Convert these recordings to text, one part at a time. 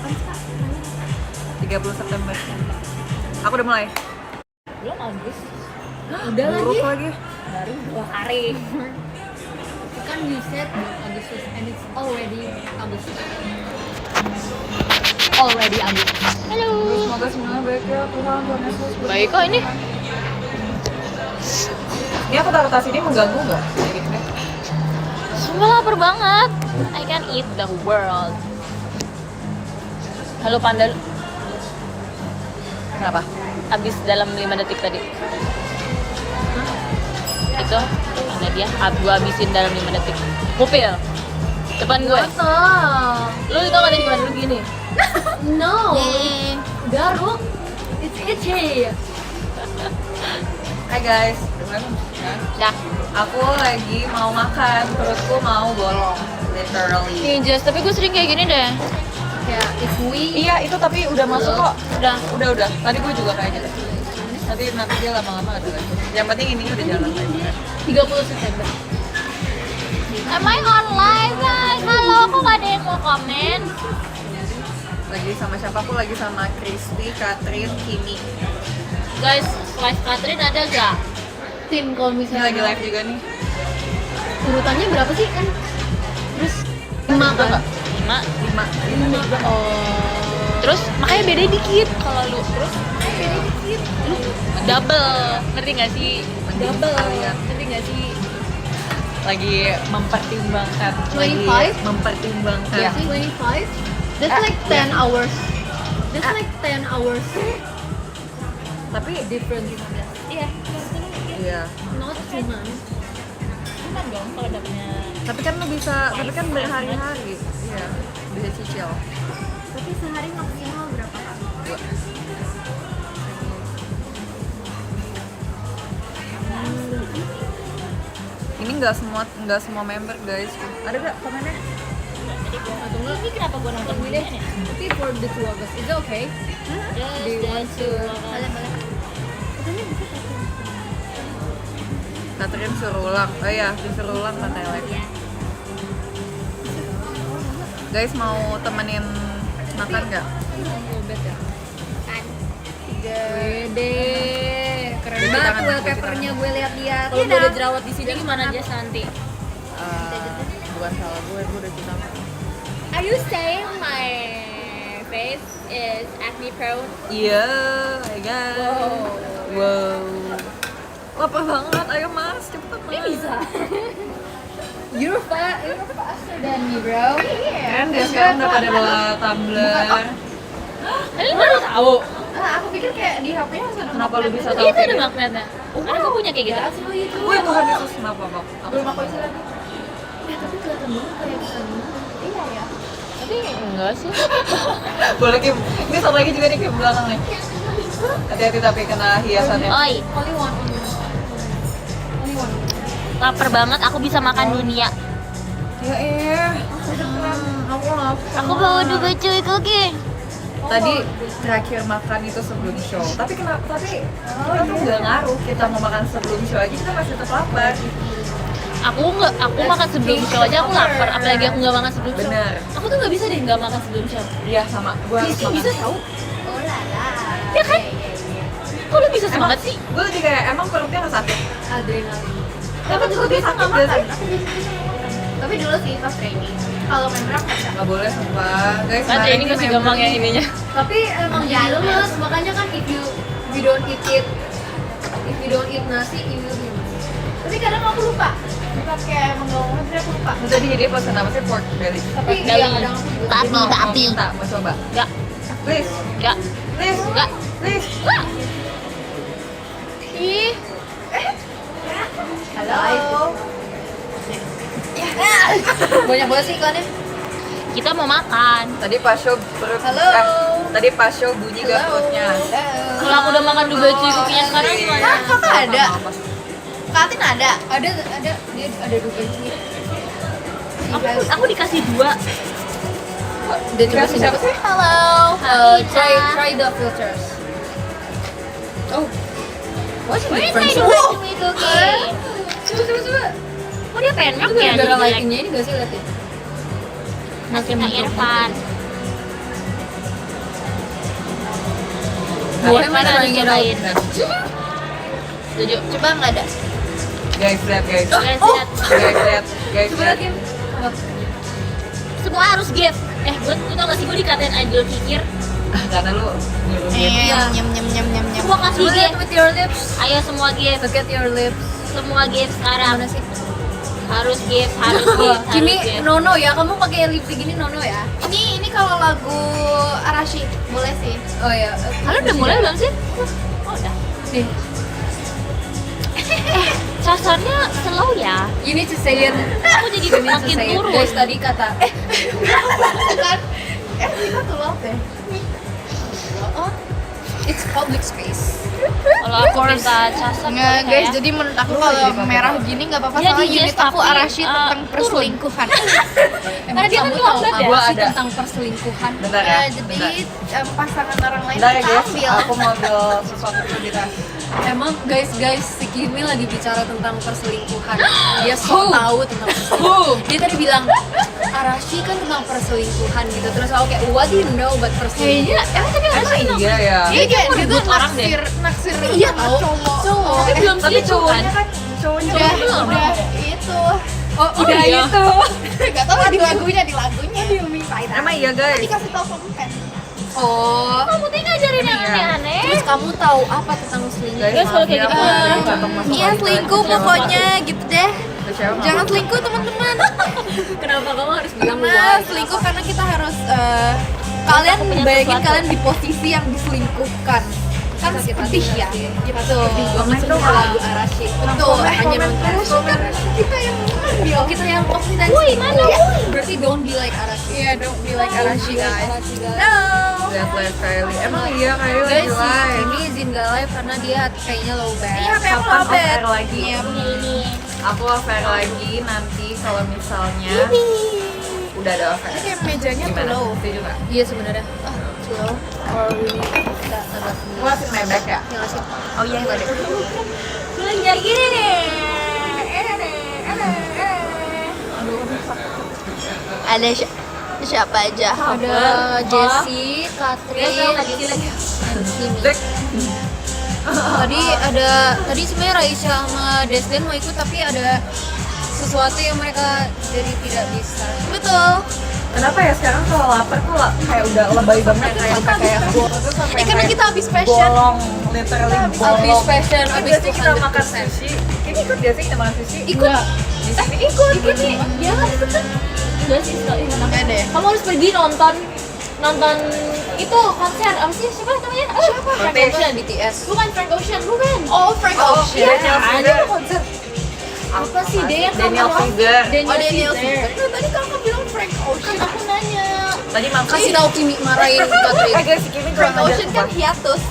30 September. Aku udah mulai. Belum Agustus. Udah lagi. Baru 2 hari. Kan you said Agustus and it's already Agustus. Already Agustus. Halo. Semoga semuanya baik ya Tuhan. Baik kok ini. Ini aku taruh tas ini mengganggu nggak? Gitu deh. Sumpah lapar banget. I can eat the world. Halo Panda. Kenapa? Habis dalam 5 detik tadi. Itu ada dia. Gue habisin dalam 5 detik. Kupil. Depan gue. Lu tau gak tadi gimana lu gini? No. Garuk. It's itchy. Hai guys. Dah. Aku lagi mau makan, perutku mau bolong, literally. Nih Jess, tapi gue sering kayak gini deh. Ya, if we Iya itu tapi udah masuk kok. Udah. Tadi gue juga kayak gitu. Nanti dia lama-lama ada lagi. Yang penting ini udah jalan lagi. 30 September. Am I online guys? Halo, kok gak ada yang mau komen? Lagi sama siapa? Aku lagi sama Kristi, Katrin, Kimi. Guys, live Catherine ada gak? Tim kalau Ini misalnya lagi live juga nih. urutannya berapa sih kan? Terus 5 kan? 5. Terus makanya beda dikit kalau lu. Terus lu double, ngerti gak sih? Ngerti gak sih? Lagi mempertimbangkan. 25? Mempertimbangkan. Yeah. 25? That's like 10 hours. That's like 10 hours Tapi different. iya. Not 2 months. Enak dong kalau dapetnya. Tapi kan berhari-hari. Iya, bisa cicil. Tapi sehari maksimal berapa kak? Ini nggak semua member guys. Ada nggak komennya? Ini kenapa gua nonton Boleh. begini ya? Tapi for the 2 of us, is it okay? Do you want to? Boleh. Katrin suruh ulang. Oh iya, disuruh ulang katanya live. Guys mau temenin makan nggak? Lobet ya? Kan. Wede, keren Cuci banget tangan, well cuci papernya gue lihat-lihat. Kalau gue ada jerawat di sini gimana aja nanti? Bukan salah gue udah cinta. Are you saying my face is acne prone? Iya, guys. Wow. Lapar banget, ayo mas, cepetan mas. Ini bisa. You're faster than me, bro. Kan dia sekarang udah pada bawa tumbler. Lu baru tahu? Aku pikir kayak di HP-nya harus ada. Kenapa lu bisa tahu? Itu ada magnetnya. Karena gue punya kayak gitu. Wih Tuhan Yesus, kenapa bang? Belum aku isi lagi. Tapi kelihatan banget kayak kesana. Iya ya. Tapi enggak sih. Boleh Kim, ini satu lagi juga nih Kim belakang nih. Hati-hati tapi kena hiasannya. Oi, Only one. lapar banget. Aku bisa makan dunia. Ya aku lapar. Aku bawa 2 cuy cookie. Tadi terakhir makan itu sebelum show. Tapi kita tuh nggak ngaruh. Kita mau makan sebelum show aja kita masih tetap lapar. Aku makan sebelum show aja aku lapar. Apalagi aku nggak makan sebelum show. Benar. Aku tuh nggak bisa deh nggak makan sebelum show. Iya sama. Gua harus makan. Bisa tahu? Oh lala. Ya kan? Kok lu bisa semangat sih? Gue lebih kayak emang perutnya nggak sakit. Adrenalin. Tapi juga biasa nggak makan. Tapi dulu sih pas training. Kalau main rap nggak bisa. Nggak boleh sumpah. Guys, Baca ini hari masih member gampang ya nih. ininya. Tapi emang jadi lemes. Makanya kan if you don't eat it, if you don't eat nasi, you will be lemes. Tapi kadang aku lupa. Bukan kayak emang nggak mau aku lupa. Tadi dia pesan apa sih pork belly? Tapi Belly. iya kadang aku juga. Mau minta, mau coba. Enggak, Please, enggak, please, enggak. please. Enggak. Ih, Halo. Banyak banget sih iklannya. kita mau makan. Tadi pas show perut. Halo. Tadi pas show bunyi gak perutnya? Kalau aku udah makan 2 cuy cookie sekarang gimana? Kakak ada. Katin ada. Ada dia ada 2 biji. Aku dikasih 2. Dia coba Dikasih siapa sih? Halo. try the filters. Oh, What's the Where's my difference? cuy cookie? Coba. Oh dia penak Itu ya? gara-gara jadi jelek. lightingnya ini gak sih liatin? Kasih Kak Irfan. Boleh mana nih cobain? Setuju. Coba nggak ada. Guys, lihat guys. Guys, lihat. Guys, lihat. Semua harus give. Gue tau gak sih gue dikatain idol kikir. Karena lu Nyam nyam nyam nyam nyam. Semua kasih Coba give. lihat with your lips. Ayo semua give. Look at your lips. Semua give sekarang. Mana sih? Harus give, harus give, harus Kimi, give. Nono ya, kamu pakai lipstick gini Nono ya? Ini kalau lagu Arashi boleh sih. Oh ya. Kalian udah mulai belum sih? Oh udah. Nih. Sasarnya slow ya. You need to say it. Aku jadi makin turun. Guys tadi kata kan kita keluar deh. Oh, it's public space. Kalau aku minta sasar Nggak boleh guys, ya? jadi menurut aku kalau merah gini nggak apa-apa Jadi soalnya yes, unit aku tapi, Arashi tentang turun. perselingkuhan. Karena dia kan Kamu tahu lambat ya? apa Gua sih ada. tentang perselingkuhan? Bentar ya, Jadi pasangan orang lain Bentar ya kita guys, ambil. aku mau ambil sesuatu dulu di tas. Emang guys, si Kimi lagi bicara tentang perselingkuhan. Dia so tahu tentang perselingkuhan. Dia tadi bilang Arashi kan tentang perselingkuhan gitu. Terus aku kayak what do you know about perselingkuhan? Emang tadi harus Emang iya ya. Iya kayak mau dia tuh rebut orang deh. naksir Iya sama tahu. cowok. Tapi belum Tapi selingkuh kan? cowoknya kan cowoknya Udah, belum. udah itu. Oh, udah iya. itu. Gak tau lah di lagunya. Emang iya guys. Dikasih tau kamu kan. Oh. Kamu tuh ngajarin yang Iya. aneh-aneh. Terus kamu tahu apa tentang selingkuh? Guys, kalau kayak gitu, Iya selingkuh pokoknya gitu deh. Jangan selingkuh teman-teman. Kenapa kamu harus bilang Karena why? selingkuh karena kita harus kalian punya bayangin sesuatu. kalian di posisi yang diselingkuhkan. Kan sedih ya. Gitu. Banget Itu sama lagu Arashi. Betul. Hanya terus kan kita yang ngambil. Kita yang offense. Woi, mana woi? Berarti don't be like Arashi. Iya, don't be like Arashi guys. No. Lihat lihat Kylie. Emang iya Kylie lagi Guys, si live. Kimi izin gak live karena dia kayaknya low bat. Iya, kayak Kapan lobet. off-air lagi? Ini. Aku off-air lagi nanti kalau misalnya udah ada off-air. Kayak mejanya tuh Gimana? low. Setuju nggak? Iya sebenarnya. Slow. Or we nggak ada. Aku masih main back ya? Yang ngasih. Oh iya nggak ada. Gue lagi kayak gini nih. Ada siapa aja? Ada Jessie, Guys, Katrin, lagi sini lagi. dan Kimi. Dek. Tadi sebenarnya Raisya sama Desden mau ikut tapi ada sesuatu yang mereka jadi tidak bisa. Betul. Kenapa ya sekarang kalau lapar tuh kayak udah lebay banget kayak Karena kita habis fashion. bolong, literally bolong. Habis fashion, Kan habis biasanya kita 200%. makan sushi. Ini ikut biasanya kita makan sushi. Ikut. Di sini Ikut gini. Dia kan ikut kan. Enggak sih, Enggak deh. kamu harus pergi nonton itu konser apa sih siapa namanya? Siapa? Frank Ocean. Ocean. BTS. Bukan Frank Ocean, bukan. Oh, Frank Ocean. Daniel Ada Caesar. konser. Apa sih dia yang Daniel kamu- Caesar. Oh, Daniel Caesar. Caesar. Tadi kakak bilang Frank Ocean. Aku nanya. Tadi makan. Kasih tahu Kimi marahin Katrin. Guys, si Kimi Frank kurang ajar Ocean kan sumpah. hiatus.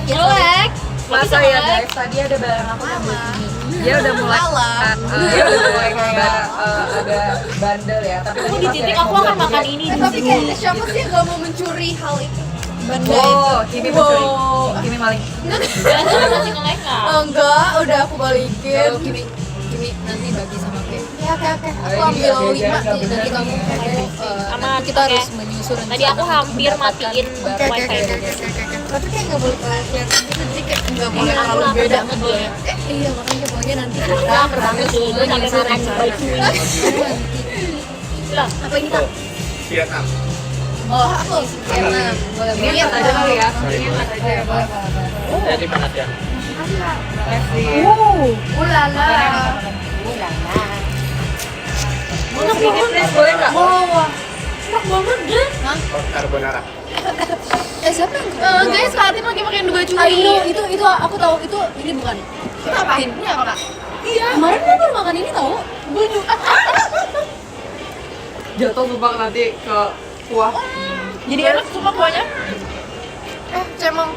Jelek. Masa ya guys, tadi ada barang aku yang buat Kimi. Dia udah mulai Alah. dia udah mulai kayak agak bandel ya, tapi Aku tadi di pas titik yang aku akan ngobrol makan gitu, ini Eh, di tapi sini. kayak siapa sih yang gak mau mencuri hal itu? Benda Oh, Kimi mencuri. Kimi maling. Biasanya masih ngeleka. Enggak, udah aku balikin. Kalau Kimi nanti bagi sama gue. Ya, oke. Aku ini ambil nggak 5 beda, nih. Nanti kamu Sama Nanti kita oke. harus menyusun. Tadi aku hampir matiin wifi. Tapi kayak nggak boleh kelihatan gitu, jadi kayak nggak boleh Iya, aku terlalu lapar beda. banget deh. Iya, makanya pokoknya nanti Aku lapar banget sih, gue sampai makan baju. Lah, apa ini kak? Vietnam. Oh, aku enak. Boleh Ini yang aja kali ya. Ini yang aja ya, boleh. Jadi mana dia? Ulala. Mau sedikit please, boleh nggak? Enak banget deh. Carbonara. Siapa yang guys, Fatin lagi pakai baju Itu aku tahu itu ini bukan. Itu apain? Ini apa, Kak? Kemarin gue baru makan ini tahu. Jatuh sumpah nanti ke kuah. Jadi enak sumpah kuahnya. Cemong.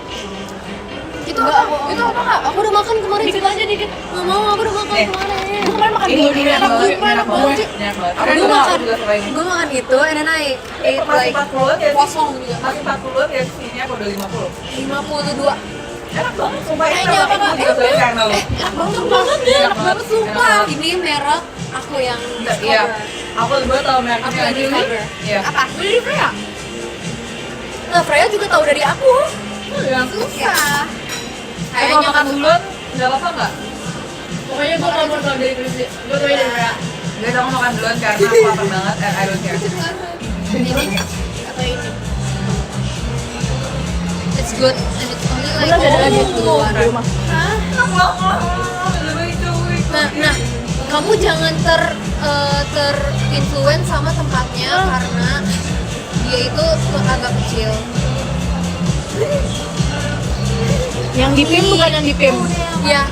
Itu apa? Itu apa, Kak? Aku udah makan kemarin. Dikit aja dikit. Nggak mau, aku udah makan kemarin. Gue kemarin makan Ini dulu. enak banget, ini enak banget. Aku Aku juga makan. juga suka ini. Gue makan itu, and then I ate Masih like 40 ya? kosong juga. Masih 40 ya sini aku udah 50. 52. Enak banget, sumpah ini Kayaknya apa, Kak? juga soalnya karena lo. Enak banget deh, enak banget sumpah. Ini merek aku yang Iya, aku gue tau mereknya Aku yang ini. discover. Iya. Apa? Beli di Freya. Nah, Freya juga tahu dari aku. Yang susah. Kalau Kayaknya makan duluan nggak apa-apa nggak? pokoknya gue nggak mau tahu dari Kristi. Gue tuh dari Rara. Guys, aku makan duluan karena aku lapar banget and I don't care. Ini atau ini? It's good and it's only like Udah ada lagi di luar. di rumah. Nah, kamu jangan terinfluence sama tempatnya karena dia itu agak kecil. Yang di PIM bukan yang di PIM. Ya,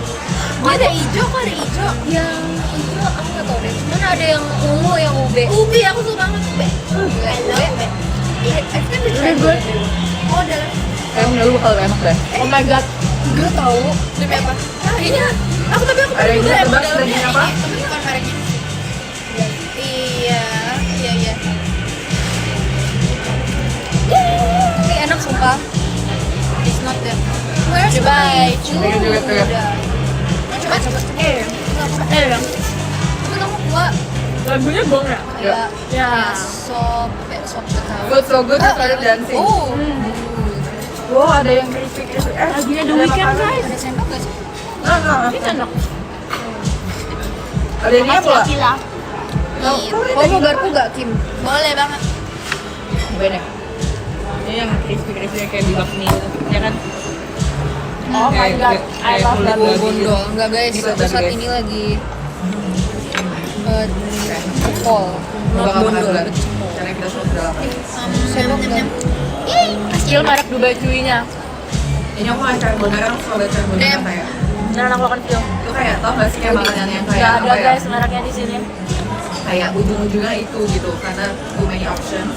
Dia ada hijau, kok ada hijau? yang itu aku nggak tahu deh. Cuman ada yang ungu, yang ube. Ubi, aku suka banget ube. Oh, udah. Kayak menurut bakal enak deh. Oh my god. Gue tahu. Demi apa? Ah, ini aku Ada yang juga bisa tebak model daging ini. apa? Tapi bukan mereknya. Iya. Tapi enak sumpah. It's not that. Where's Bye. Pengen juga tuh ya. Coba. Bang. Tapi kamu kuat. Lagunya gong ya? Kayak Ya. sop Betawi. Good, so good, I started dancing. Oh, Wow, ada yang crispy. Lagunya The Weeknd guys. ada sendok gak sih? Nah. Ini sendok. Ada ini apa? Cila. Kamu mau garpu gak, Kim? Boleh banget. Bener. Ini yang crispy kayak di bakmi, ya kan? Oh my god. I love that. Bondo. Enggak guys, Gitu, aku saat guys. ini lagi call. Gua gak makan duluan. Karena kita semua sudah lapar. Sendok gak? Skill merek Dubai Cuy-nya. Ini aku makan carbonara, aku suka banget carbonara kayak. Dan anak makan film. Lu kayak tau gak sih kayak makanan yang kayak Gak ada apa ya? guys mereknya di sini. Kayak ujung-ujungnya itu gitu, karena too many options.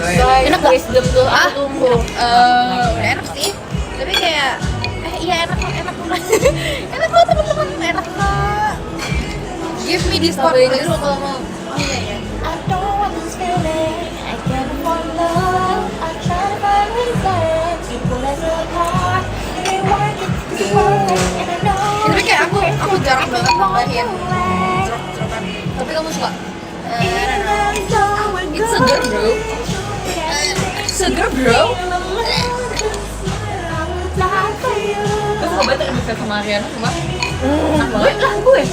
Enak gak? Wisdom tuh aku tunggu. Udah enak sih. Tapi kayak iya enak banget teman-teman. Enak banget. Give me this one please kalau mau. Oh iya. I don't want this feeling. I can't afford love. I try to find reasons to pull us apart. It ain't working, it's perfect, and I know. Tapi kayak aku jarang banget nambahin jeruk-jerukan. Tapi kamu suka? Even though we're It's seger bro. Seger bro. Terus suka banget yang bisa sama Ariana, cuma enak banget. Gue.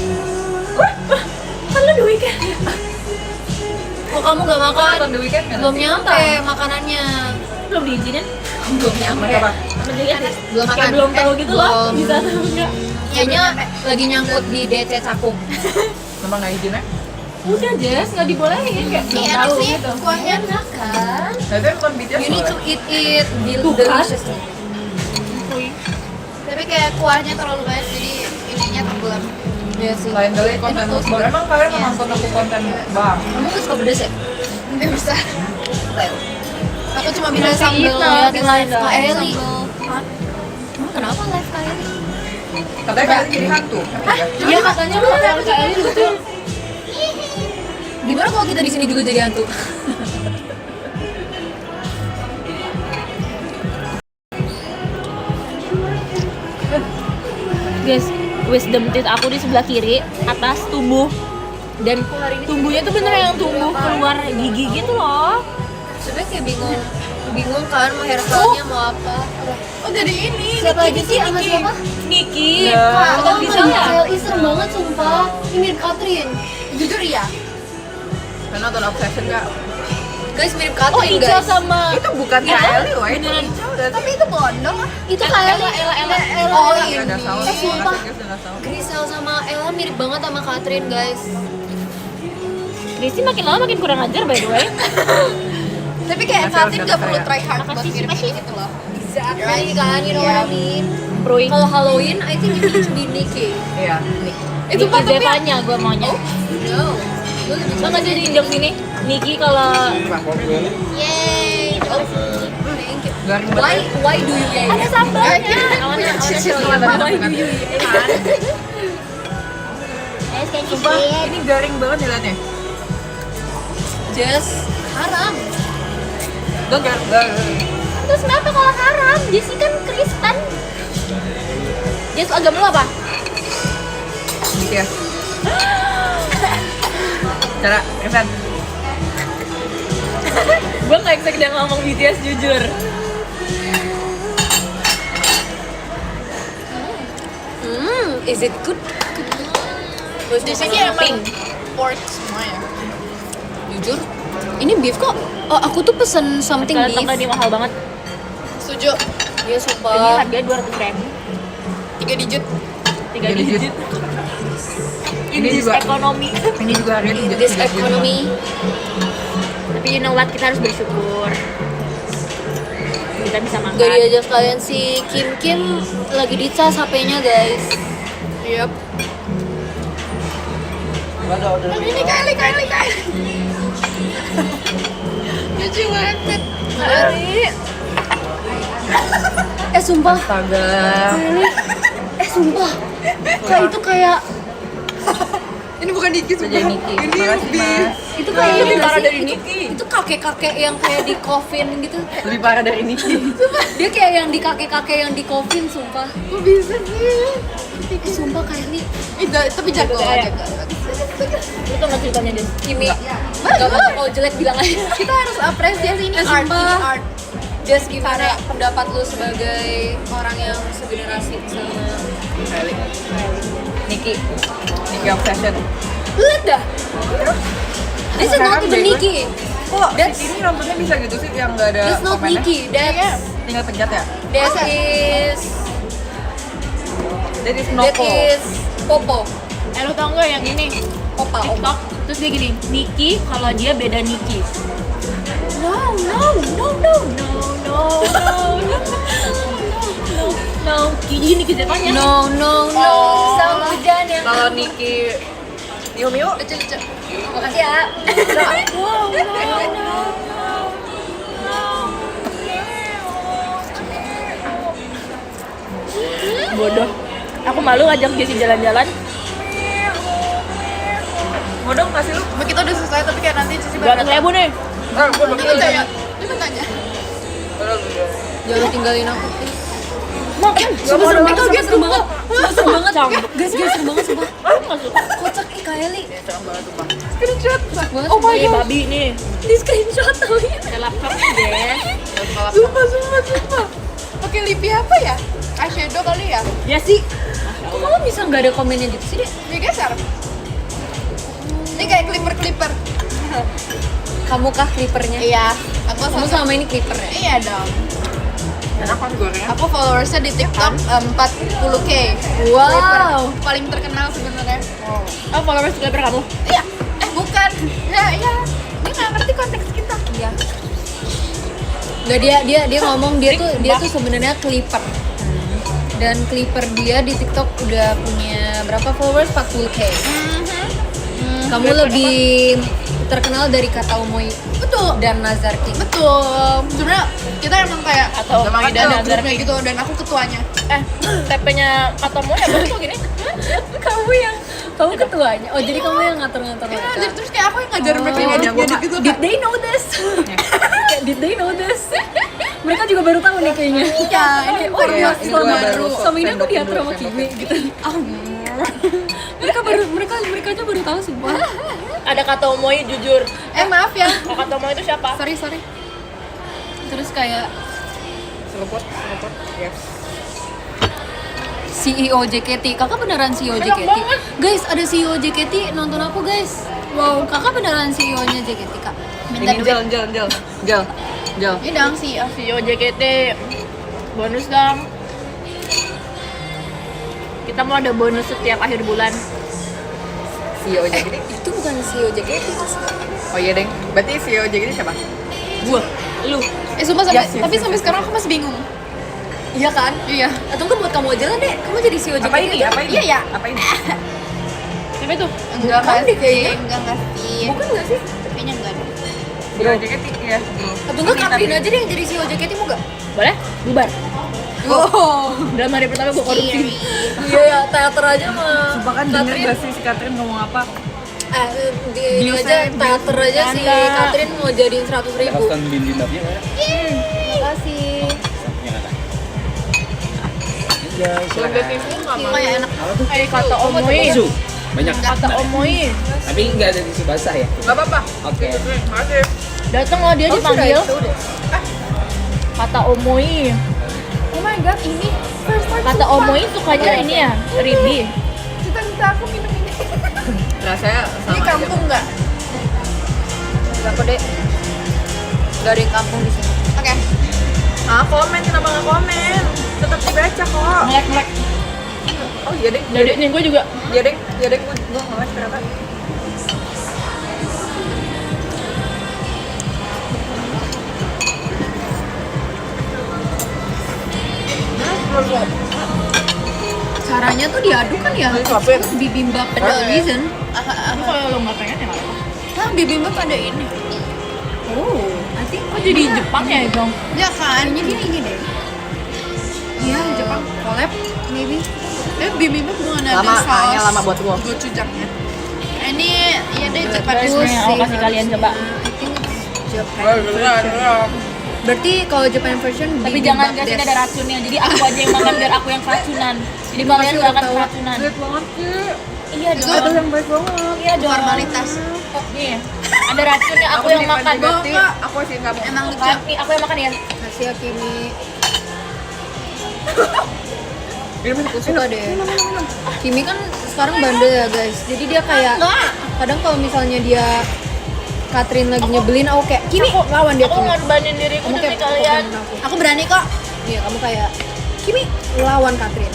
Kan lu The Weeknd. Kok kamu gak makan? Nonton The Weeknd kan? Belum nyampe makanannya. Belum diizinin. Belum nyampe apa? Belum makan. Kayak belum tahu gitu loh. Belum. Bisa atau enggak. Kayaknya lagi nyangkut di DC Cakung. Memang nggak izin ya? Udah Jess, nggak dibolehin kayak belum Enak tahu sih, gitu. kuahnya enak kan. Tapi bukan BTS You need to soalnya. eat it Tuh kan? deliciously. Tapi kayak kuahnya terlalu banyak jadi ininya tenggelam. Iya sih. Lain kali konten mukbang. Emang kalian nonton aku konten mukbang? Kamu gak suka pedes ya? Nggak bisa. Aku cuma Bisa bilang sambel Nah, ya, lain Kak dong. Eli. Kenapa live Kak Eli? Katanya kalian jadi hantu. Iya katanya lu kayak Eli lucu. Gimana kalau kita di sini juga jadi hantu? Guys, wisdom teeth aku di sebelah kiri atas tumbuh dan tumbuhnya tuh bener yang tumbuh keluar gigi gitu loh. Sebenernya kayak bingung kan mau hairstyle-nya mau apa. oh jadi ini. Siapa lagi sih sama siapa? Niki, Kak, nggak bisa ya? Kyle iseng banget sumpah. Ini mirip Katrin. Jujur ya. Kalian nonton Obsession nggak? Guys mirip Oh Katrin Ica guys. sama Itu bukan Iya, Kylie, wah itu beneran. Ica udah. Tapi itu bodong ah. Itu Kylie. Ella. Oh Ya ini. udah salah. Sumpah. Udah salah. Grisel sama Ella mirip banget sama Katrin guys. Desi makin lama makin kurang ajar by the way. Tapi kayak Masih Fatin harus nggak perlu kayak- try hard buat Makasih, mirip makasih. gitu loh. Exactly kan, you know what I mean. Broing. Kalau Halloween, I think it needs to be Nikki. Iya, nih. Itu pas Zevanya gue maunya. No. Gue lebih Lo nggak jadi injek sini? Niki kalau Yay. Oh, thank you. Garing Why banget. do you yay? ada sambalnya. Awannya Sumpah, ini garing banget dilihatnya. Just haram. Gak garing. Terus kenapa kalau haram? Jesse kan Kristen. Jess agama lo apa? BTS. Cara Revan. Gue nggak expect dia ngomong BTS jujur. Is it good? Di sini emang pork semua ya. Jujur, ini beef kok. Oh, aku tuh pesen something Kalau beef. ini mahal banget. Setuju. Iya, Ini sumpah. harganya 200.000. 3 digit. 3 digit. Ini Ini juga. ekonomi. Ini juga harganya In this economy. Tapi you know what, kita harus bersyukur. Kita bisa makan. Gak diajak kalian si Kim lagi dicas HP-nya guys. Yep. Mana order Ini kali. Lucu banget. Sumpah. Astaga. Sumpah. Kayak itu kayak Ini bukan dikit Jadi Niki. Makasih Mas. itu kayak ini lebih nggak parah sih? dari Niki. Itu kakek-kakek yang kayak di coffin gitu. Lebih parah dari Niki. Dia kayak yang di kakek-kakek yang di coffin, sumpah. Kok bisa sih? Sumpah kayak ini Tapi jago aja. Itu nggak ceritanya deh. Kimi. Gak apa-apa kalau jelek bilang aja. Kita harus apresiasi ini art. Sumpah. Ini art. Just gimana pendapat lu sebagai orang yang segenerasi sama Niki obsession. Lihat dah. This is not even Nikki. Kok That's- ini nontonnya bisa gitu sih yang nggak ada That's not komennya? Nikki. That's Tinggal pencet ya. that is That is that Noko. is Popo. Lo tau nggak yang ini? Opa. TikTok. Terus dia gini, Niki kalau dia beda Niki. No. Jadi Niki siapanya? No. Sang hujan yang Kalau Niki Miu Lucu. makasih ya. Bodoh. Aku malu ngajak Jessie jalan-jalan. mau dong kasih lu. Kita udah selesai tapi kayak nanti Cici 200.000 nih. Gua belum Kita tanya. Dia tanya. Jangan tinggalin aku. Makan. Sumpah seru banget, guys, seru banget. Sumpah seru banget. Campur. Guys, seru banget sumpah. Nggak suka. Kocak ih Kylie. Screenshot. Banget. Oh my god. Babi nih. Di screenshot tau ya. Ada laptop nih, guys. Sumpah. Oke, lipi apa ya? Eyeshadow kali ya? Ya sih. Kok kamu bisa nggak ada komennya gitu sih, Dek? Dia geser. Ini kayak clipper. Kamu kah clippernya? Iya. Kamu sama ini clipper ya? Iya dong. Enak pas gorengnya. Aku followersnya di TikTok 40k. Wow. Clipper. Paling terkenal sebenarnya. Oh, followers subscriber kamu? Iya. Bukan. Ya. Dia nggak ngerti konteks kita. Iya. Nggak, dia ngomong dia tuh sebenarnya clipper. Dan clipper dia di TikTok udah punya berapa followers? 40k. Kamu lebih terkenal dari Kata Omoy Betul. dan Nazar King. Betul. Sebenarnya kita emang kayak Atau ada Ida Nazar grupnya gitu dan aku ketuanya. TP-nya Atomo ya baru gini. Kamu ketuanya. Oh, jadi kamu yang ngatur-ngatur Ya, mereka. jadi terus kayak aku yang ngajarin mereka ngedit gitu Did they know this? Kayak, did they know this? Mereka juga baru tahu nih kayaknya. Iya, ini Oh iya, ini selama gua baru sama ini aku sendok diatur dulu, sama sendok Kimi gitu. mereka aja baru tahu sumpah. Ada Katomoy jujur. maaf ya. Oh, Katomoy itu siapa? Sorry. Terus kayak Seruput. Yes. CEO JKT, kakak beneran CEO JKT? Guys, ada CEO JKT nonton aku guys. Wow, kakak beneran CEO-nya JKT kak? Minta Ini duit. Jel. Ini dong sih. CEO JKT. Bonus dong. Kita mau ada bonus setiap akhir bulan. CEO nya gini. Itu bukan CEO JKT mas. Oh iya deng. Berarti CEO nya gini siapa? Gua, lu. Sumpah sampai Yes. tapi sampai sekarang aku masih bingung. Iya kan? Iya. Atau enggak buat kamu aja lah deh, kamu jadi CEO JKT. Apa ini? Iya, ya. Apa ini? Siapa itu? Enggak Bukan deh kayaknya. Enggak ngasih. Bukan nggak sih? Kayaknya enggak deh. CEO JKT ya. Atau enggak Katrin aja deh yang jadi CEO JKT mau gak? Boleh? Bubar. Wow. Dalam hari pertama gua korupsi. Iya ya, teater aja mah. Sumpah kan denger gak sih si Katrin ngomong apa? Ini aja teater aja si Katrin mau jadiin 100.000. Custom bindinapnya mana? Makasih. Ya, silakan. Kayak enak. Kayak kata Omoy. Banyak. Kata Omoi. Tapi nggak ada tisu basah ya? Gak apa-apa. Oke. Makasih. Datang loh dia dipanggil. Kata Omoi. Oh my god, ini first time. Kata Omoi sukanya ini ya, Ribi. Cita-cita aku minum ini. Rasanya sama Ini kampung nggak? Enggak kok, Dek. Gak ada yang kampung di sini. Oke. Ah, komen, kenapa nggak komen? Tetap dibaca kok. Melek-melek. Oh iya, Dek. Dari ini gue juga. Iya, Dek. Iya, Dek. Gue ngeles ternyata. Caranya tuh diaduk kan ya? Bibimbap ada reason. Tapi kalau lo nggak pengen ya nggak apa-apa. Nah, bibimbap ada ini. Oh, kok jadi Jepang ya dong? Ya kan? Kayaknya dia ini deh. Iya, Jepang collab maybe. Bibimbap bukan ada Lama, saus. kayaknya lama buat gua. Gochujangnya. Ini ya deh cepat Terus nih, aku kasih kalian coba. I think it's Japan version. Berarti kalau Japan version Tapi bibimbap jangan guys, ini des. ada racunnya. Jadi aku aja yang makan biar aku yang keracunan. Jadi kalian nggak akan keracunan. Baik banget sih. Iya Itu dong. yang baik banget. Iya dong. Formalitas. Oh, nih. Ada racunnya aku yang makan. Aku sih nggak mau. Emang lucu. Nih, aku yang makan ya. Kasih ya Kimi. Aku suka deh. Kimi kan sekarang bandel ya guys. Jadi dia kayak kadang kalau misalnya dia Katrin lagi nyebelin, aku kayak Kimi lawan dia Aku Kimi. ngorbanin diriku Kamu demi kayak kalian. Aku berani kok. Iya, kamu kayak Kimi lawan Katrin.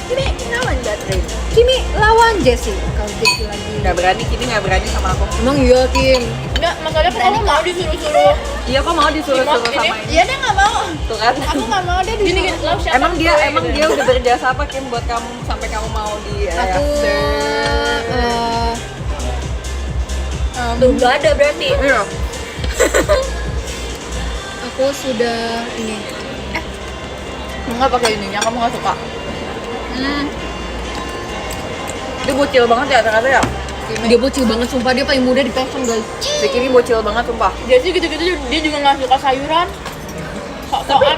Kimi lawan Katrin. Kimi lawan Jessie. Kalau Jessie lagi. Nggak berani, Kimi nggak berani sama aku. Emang iya Kim. Enggak, masalahnya kan aku mau disuruh-suruh. Iya, kok mau disuruh-suruh Ini? sama ini? Iya dia nggak mau. Tuh kan. Aku nggak mau dia Gini, disuruh. lalu siapa Emang dia gue, gitu. udah berjasa apa Kim buat kamu sampai kamu mau di Aku Tuh, nggak ada berarti. Iya. aku sudah ini. Enggak pakai ininya, kamu nggak suka. Dia bocil banget ya ternyata ya. Dia bocil banget sumpah, dia paling muda di fashion guys. Si Kimi bocil banget sumpah. Dia sih gitu-gitu dia juga nggak suka sayuran. Sok-sokan.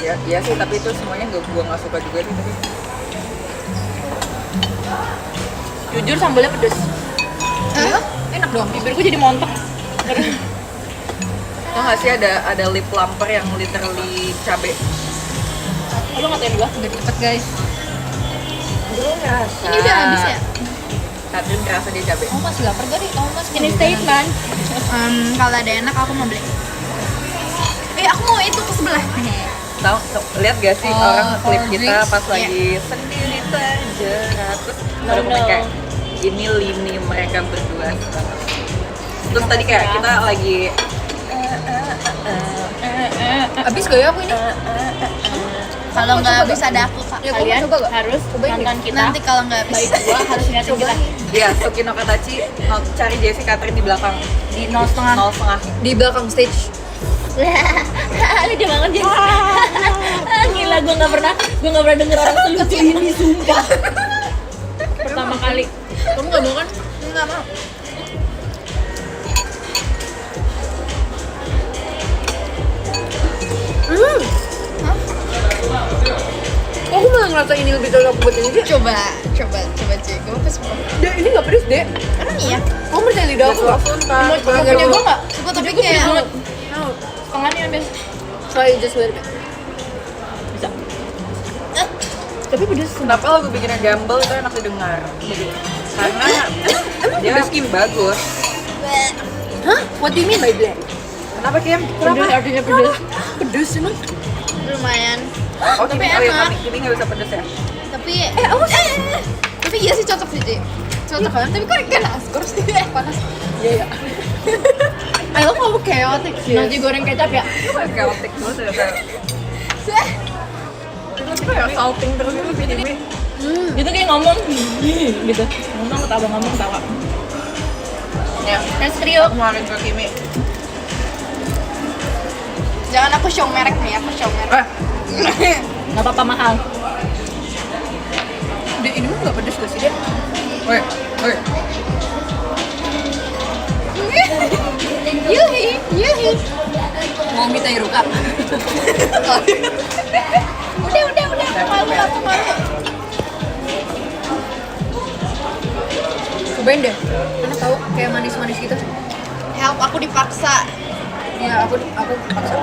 Iya sih, tapi itu semuanya gua nggak suka juga sih. Tapi Jujur sambalnya pedes. Enak dong. Bibirku jadi montok. tau nggak sih ada lip plumper yang literally cabe. Lo ngatain gua? Udah cepet guys. Gue ngerasa. Ini udah habis ya? Katrin ngerasa dia cabe. Kamu masih lapar gak nih? Kamu masih Ini statement. kalau ada enak aku mau beli. Aku mau itu ke sebelah. Tahu lihat gak sih Oh, orang klip cold kita drinks? pas lagi sendiri terjerat terus baru komen kayak ini lini mereka berdua. Terus tadi kayak kita lagi Habis gak ya aku ini? Kalau nggak habis ada aku kak. Ya, kamu Kalian coba gak? harus nonton kita. Nanti kalau nggak habis. Baik gua harus ngeliatin kita ya Suki no Katachi cari Jessie Katrin di belakang di 0,5. 0,5. Di belakang stage. Lucu banget jadi. Gila, gue nggak pernah denger orang selucu ini sumpah. Pertama kali. Kamu gak mau kan? Enggak mau. Kok aku malah ngerasa ini lebih cocok buat ini sih? Coba cek. Gue pas mau. Dek, ini gak pedes dek. Emang iya. Kamu percaya lidah aku gak? Mau punya gue nggak? Coba tapi Gue pedes kayak banget. Setengahnya ambil. Try just a little bit. Bisa. Tapi pedes. Kenapa lagu bikinnya Gamble itu enak didengar? Karena dia skin bagus. Hah? What do you mean by black? Kenapa Kim? Pedes artinya pedes. Pedes emang? lumayan. Oh, Tapi Kimi, oh ya, enak. Kimi nggak bisa pedes ya? Tapi tapi iya sih cocok sih Ci. Cocok kan? Tapi kok kan askor sih panas. Iya. I love how chaotic sih. Nasi goreng kecap ya. Chaotic banget ya kayak. Terus kayak salting terus itu si Kimi. Gitu kayak ngomong gitu. Ngomong ketawa ngomong tawa. Ya, Tes trio. kemarin ke Kimi. Jangan aku show merek nih, aku show merek. Nggak apa-apa mahal. Dek, ini mah gak pedes gak sih dek? Woi. Yuhi. Mau minta Iruka? Udah. Malu aku malu. Cobain deh. Enak tau, kayak manis-manis gitu. Help, aku dipaksa. Ya, aku paksa.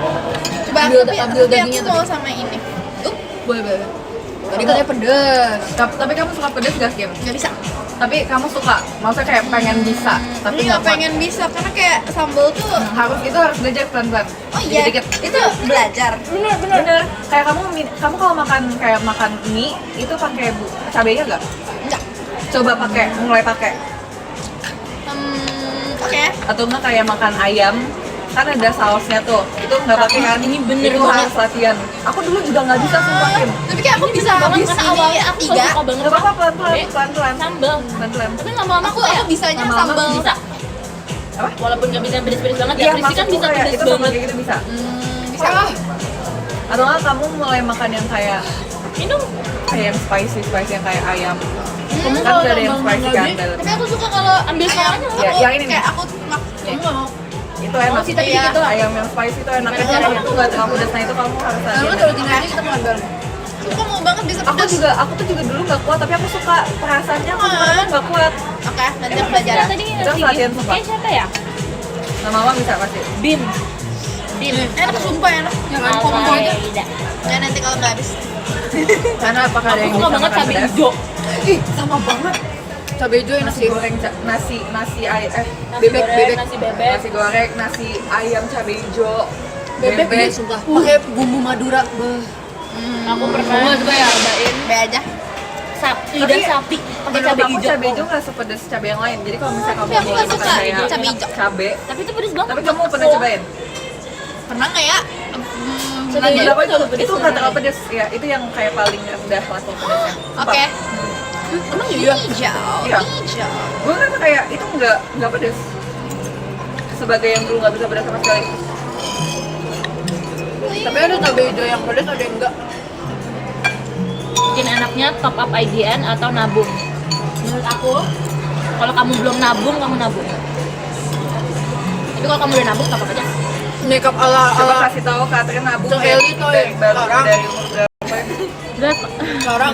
Coba Ambil- tapi ambil dagingnya aku mau tapi. sama ini. Boleh. Tadi katanya pedes. Tapi kamu suka pedas gak, Kim? Nggak bisa. Tapi kamu suka, maksudnya kayak pengen bisa, tapi Ini nggak nggak kuat. pengen bisa karena kayak sambal tuh. Harus belajar pelan-pelan. Oh iya. Dikit-dikit. Itu belajar. Bener. Kayak kamu kalau makan mie itu pakai cabenya nggak? Enggak. Coba mulai pakai. Oke. Atau enggak kayak makan ayam, kan ada sausnya tuh, itu nggak pakai kan? Ini bener itu banget. harus latihan. Aku dulu juga nggak bisa sumpah, Kim. Tapi kayak aku bisa banget habis karena ini awalnya aku tiga. suka banget Nggak apa-apa, Be, pelan-pelan. sambal. Pelan-pelan. Tapi lama-lama Aku bisanya lama-lama sambal. bisa. Apa? Walaupun nggak bisa pedes-pedes banget, Iya, ya Prissy kan maksudku bisa kayak pedes itu sama banget. kayak gitu bisa. Bisa. Atau enggak kamu mulai makan yang kayak Minum. yang spicy yang kayak ayam. Kamu Kan kalau udah ada yang tambah spicy nggak kan beli, dalam. Tapi aku suka kalau Ambil ayam. semuanya. Ya, Aku yang ini nih. kayak aku kamu nggak mau. Itu enak sih, tapi Iya, dikit doang. ayam yang spicy itu enak. Karena Karena aku itu nggak terlalu pedas, nah itu kamu harus Kalau latihan. terus gini aja kita makan bareng. Aku mau banget bisa Aku pedas. tuh juga dulu nggak kuat, tapi aku suka perasaannya. Aku sekarang nggak kuat. Oke, nanti aku Siapa belajar. tadi Itu harus latihan sumpah. siapa ya? Lama-lama bisa pasti. Bim. Bim. Enak sumpah enak. Ya kan, kok aja. Ya nanti kalau nggak habis. Karena apakah ada Aku yang suka bisa banget makan cabai pedas? hijau. Ih, sama banget. Cabai hijau enak Nasi sih. goreng, nasi Nasi Bebek, goreng, bebek. nasi bebek. nasi goreng, nasi ayam cabai hijau, Bebek ini sumpah. Pakai bumbu Madura. Beuh. Aku pernah Kamu juga ya? cobain Be aja. lidah sapi pakai cabai hijau. Cabai hijau nggak sepedas cabai yang lain. Jadi kalau misalnya kamu Tapi aku mulai nggak makan suka kayak cabai hijau. cabai, Tapi itu pedes banget. tapi kamu pernah cobain? Pernah nggak ya? Cabai hijau Kenapa nggak pedes itu nggak terlalu pedas ya? Itu yang kayak paling rendah level pedasnya. Oke. Emang iya? Hijau. Iya. Hijau. Gue kan kayak itu nggak pedas. Sebagai yang dulu nggak bisa pedas sama sekali. Tapi ada cabai hijau yang pedas, ada yang enggak. Mungkin enaknya top up IGN atau nabung. Menurut aku, kalau kamu belum nabung, kamu nabung. Tapi kalau kamu udah nabung, top up aja. Makeup ala Coba kasih tahu Catherine nabung Cok Eli tuh, baru orang. dari umur berapa? Berapa? sekarang.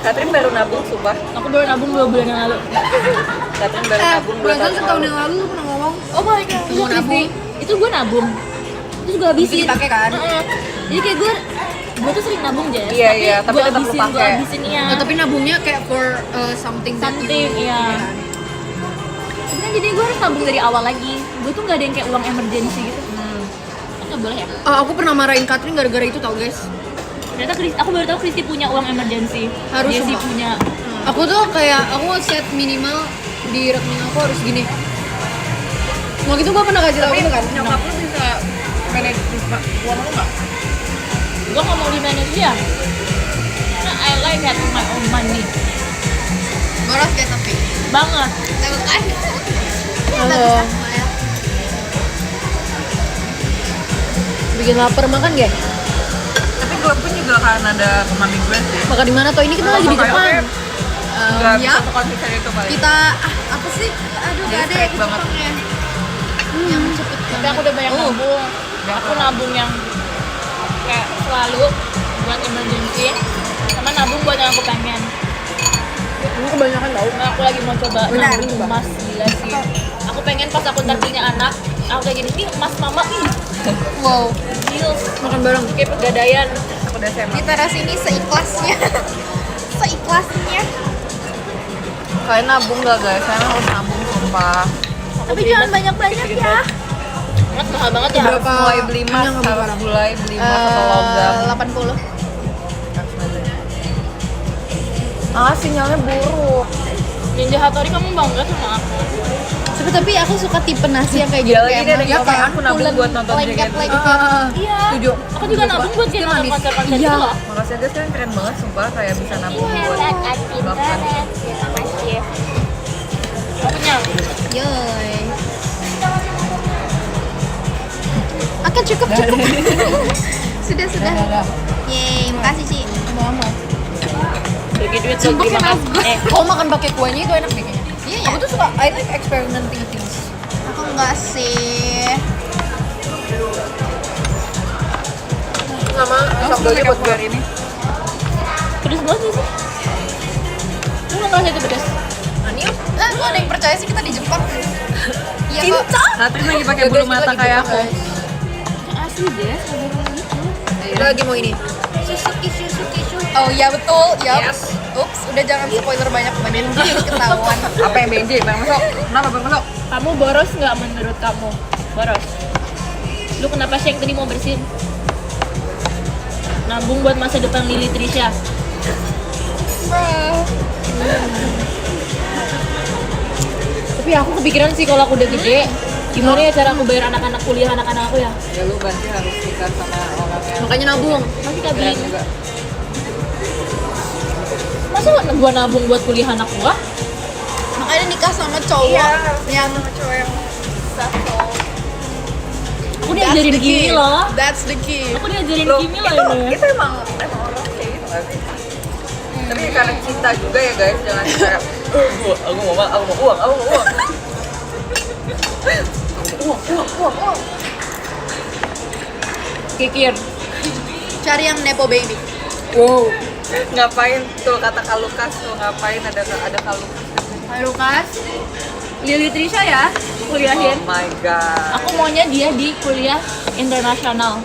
Catherine baru nabung, sumpah. Aku baru nabung 2 bulan yang lalu. Catherine baru nabung 2 Perasaan tahun setahun lalu. yang lalu lu pernah ngomong. Oh my god. Mau nabung. Itu gue nabung. Itu juga habisin. Bisa dipakai kan? Heeh. Jadi kayak gue tuh sering nabung Jess. Iya, iya, tapi gue tetap lu habisin, pakai. gue habisin iya. Nah, tapi nabungnya kayak for something that Something, you- iya. Tapi kan jadi gue harus nabung dari awal lagi. Gue tuh gak ada yang kayak uang emergency gitu. Kan nggak boleh ya. Aku pernah marahin Catherine gara-gara itu tau guys. Ternyata aku baru tahu Kristi punya uang emergency. Harus Dia sih sumpah. punya. Aku tuh kayak aku set minimal di rekening aku harus gini. Waktu itu gua pernah kasih tau itu kan. Nyokap lu bisa manage uang lu nggak? Gue nggak mau di manage dia. Karena I like having my own money. Boros deh tapi. Banget. Tahu kan? Halo. Bikin lapar makan gak? Tapi gue pun juga kan ada mami gue sih. Makan di mana toh? Ini kita lagi di depan. Nggak ya. bisa sekonsisten itu paling. Kita apa sih? Aduh, Jadi gak ada straight yang banget. Jepang ya. Yang cepet Tapi aku udah banyak nabung. Aku nabung yang kayak selalu buat emergency. Sama nabung buat yang aku pengen. Ini kebanyakan tau. Nah, aku lagi mau coba Benar. nabung emas, gila sih. Aku pengen pas aku ntar punya anak, aku kayak gini, nih emas mama, Wow. deal. Makan bareng. Kayak pegadaian. Aku udah SMA. Di teras ini seikhlasnya. Seikhlasnya. Kalian nabung nggak guys? Saya harus nabung sumpah. Tapi jangan banyak-banyak ya. Emas mahal banget ya. Berapa? Mulai beli emas, Banyak nggak harus barang? mulai beli emas atau logam. 80. Ah, sinyalnya buruk. Ninja Hattori kamu bangga sama aku. Tapi aku suka tipe nasi yang kayak gitu. Gila lagi deh, kayak kapan aku nabung buat nonton lengket JKT. lengket. Iya. Setuju. Aku juga nabung buat kayak nonton konser-konser gitu loh. Makasih guys, kan keren banget sumpah kayak bisa nabung buat melakukan. Aku punya. Yoy. Oke cukup. Sudah. Yeay, makasih Ci. Bagi duit lagi makan. Kalau makan pakai kuahnya itu enak deh kayaknya. Iya ya. Aku tuh suka, I like experimenting things. Aku enggak sih. Sama Sambalnya buat gue hari ini. Pedes banget sih. Lu nggak ngerasa itu pedes? Aniel. Kok ada yang percaya sih kita di Jepang? Iya kok. Natrin lagi pakai bulu mata kayak aku. Asli deh. Kita lagi mau ini. Suzuki. Oh iya betul, ya. Yes. Ups, udah jangan spoiler banyak-banyak jadi ketahuan. Apa yang BJ? Bang Masuk. Kenapa Bang Masuk? Kamu boros nggak menurut kamu? Boros. Lu kenapa sih yang tadi mau bersihin? Nabung buat masa depan Lili Trisha. Tapi aku kepikiran sih kalau aku udah gede, gimana ya cara aku bayar anak-anak kuliah anak-anak aku ya? Ya lu berarti harus nikah sama orang yang Makanya nabung. Masih keren kabin. juga. Masa gua nabung buat kuliah anak gua? Makanya nikah sama cowok yang cowok yang Aku diajarin gini loh. That's the key. Aku diajarin Loh, gini loh ini. itu emang orang kayak gitu nggak sih? Tapi karena cinta juga ya guys, jangan kayak aku mau uang. Uang. Kikir. Cari yang nepo baby. Wow. Ngapain tuh kata Kalukas tuh ngapain ada Kalukas? Lukas, Lili Trisha ya, kuliahin. Oh my god. Aku maunya dia di kuliah internasional.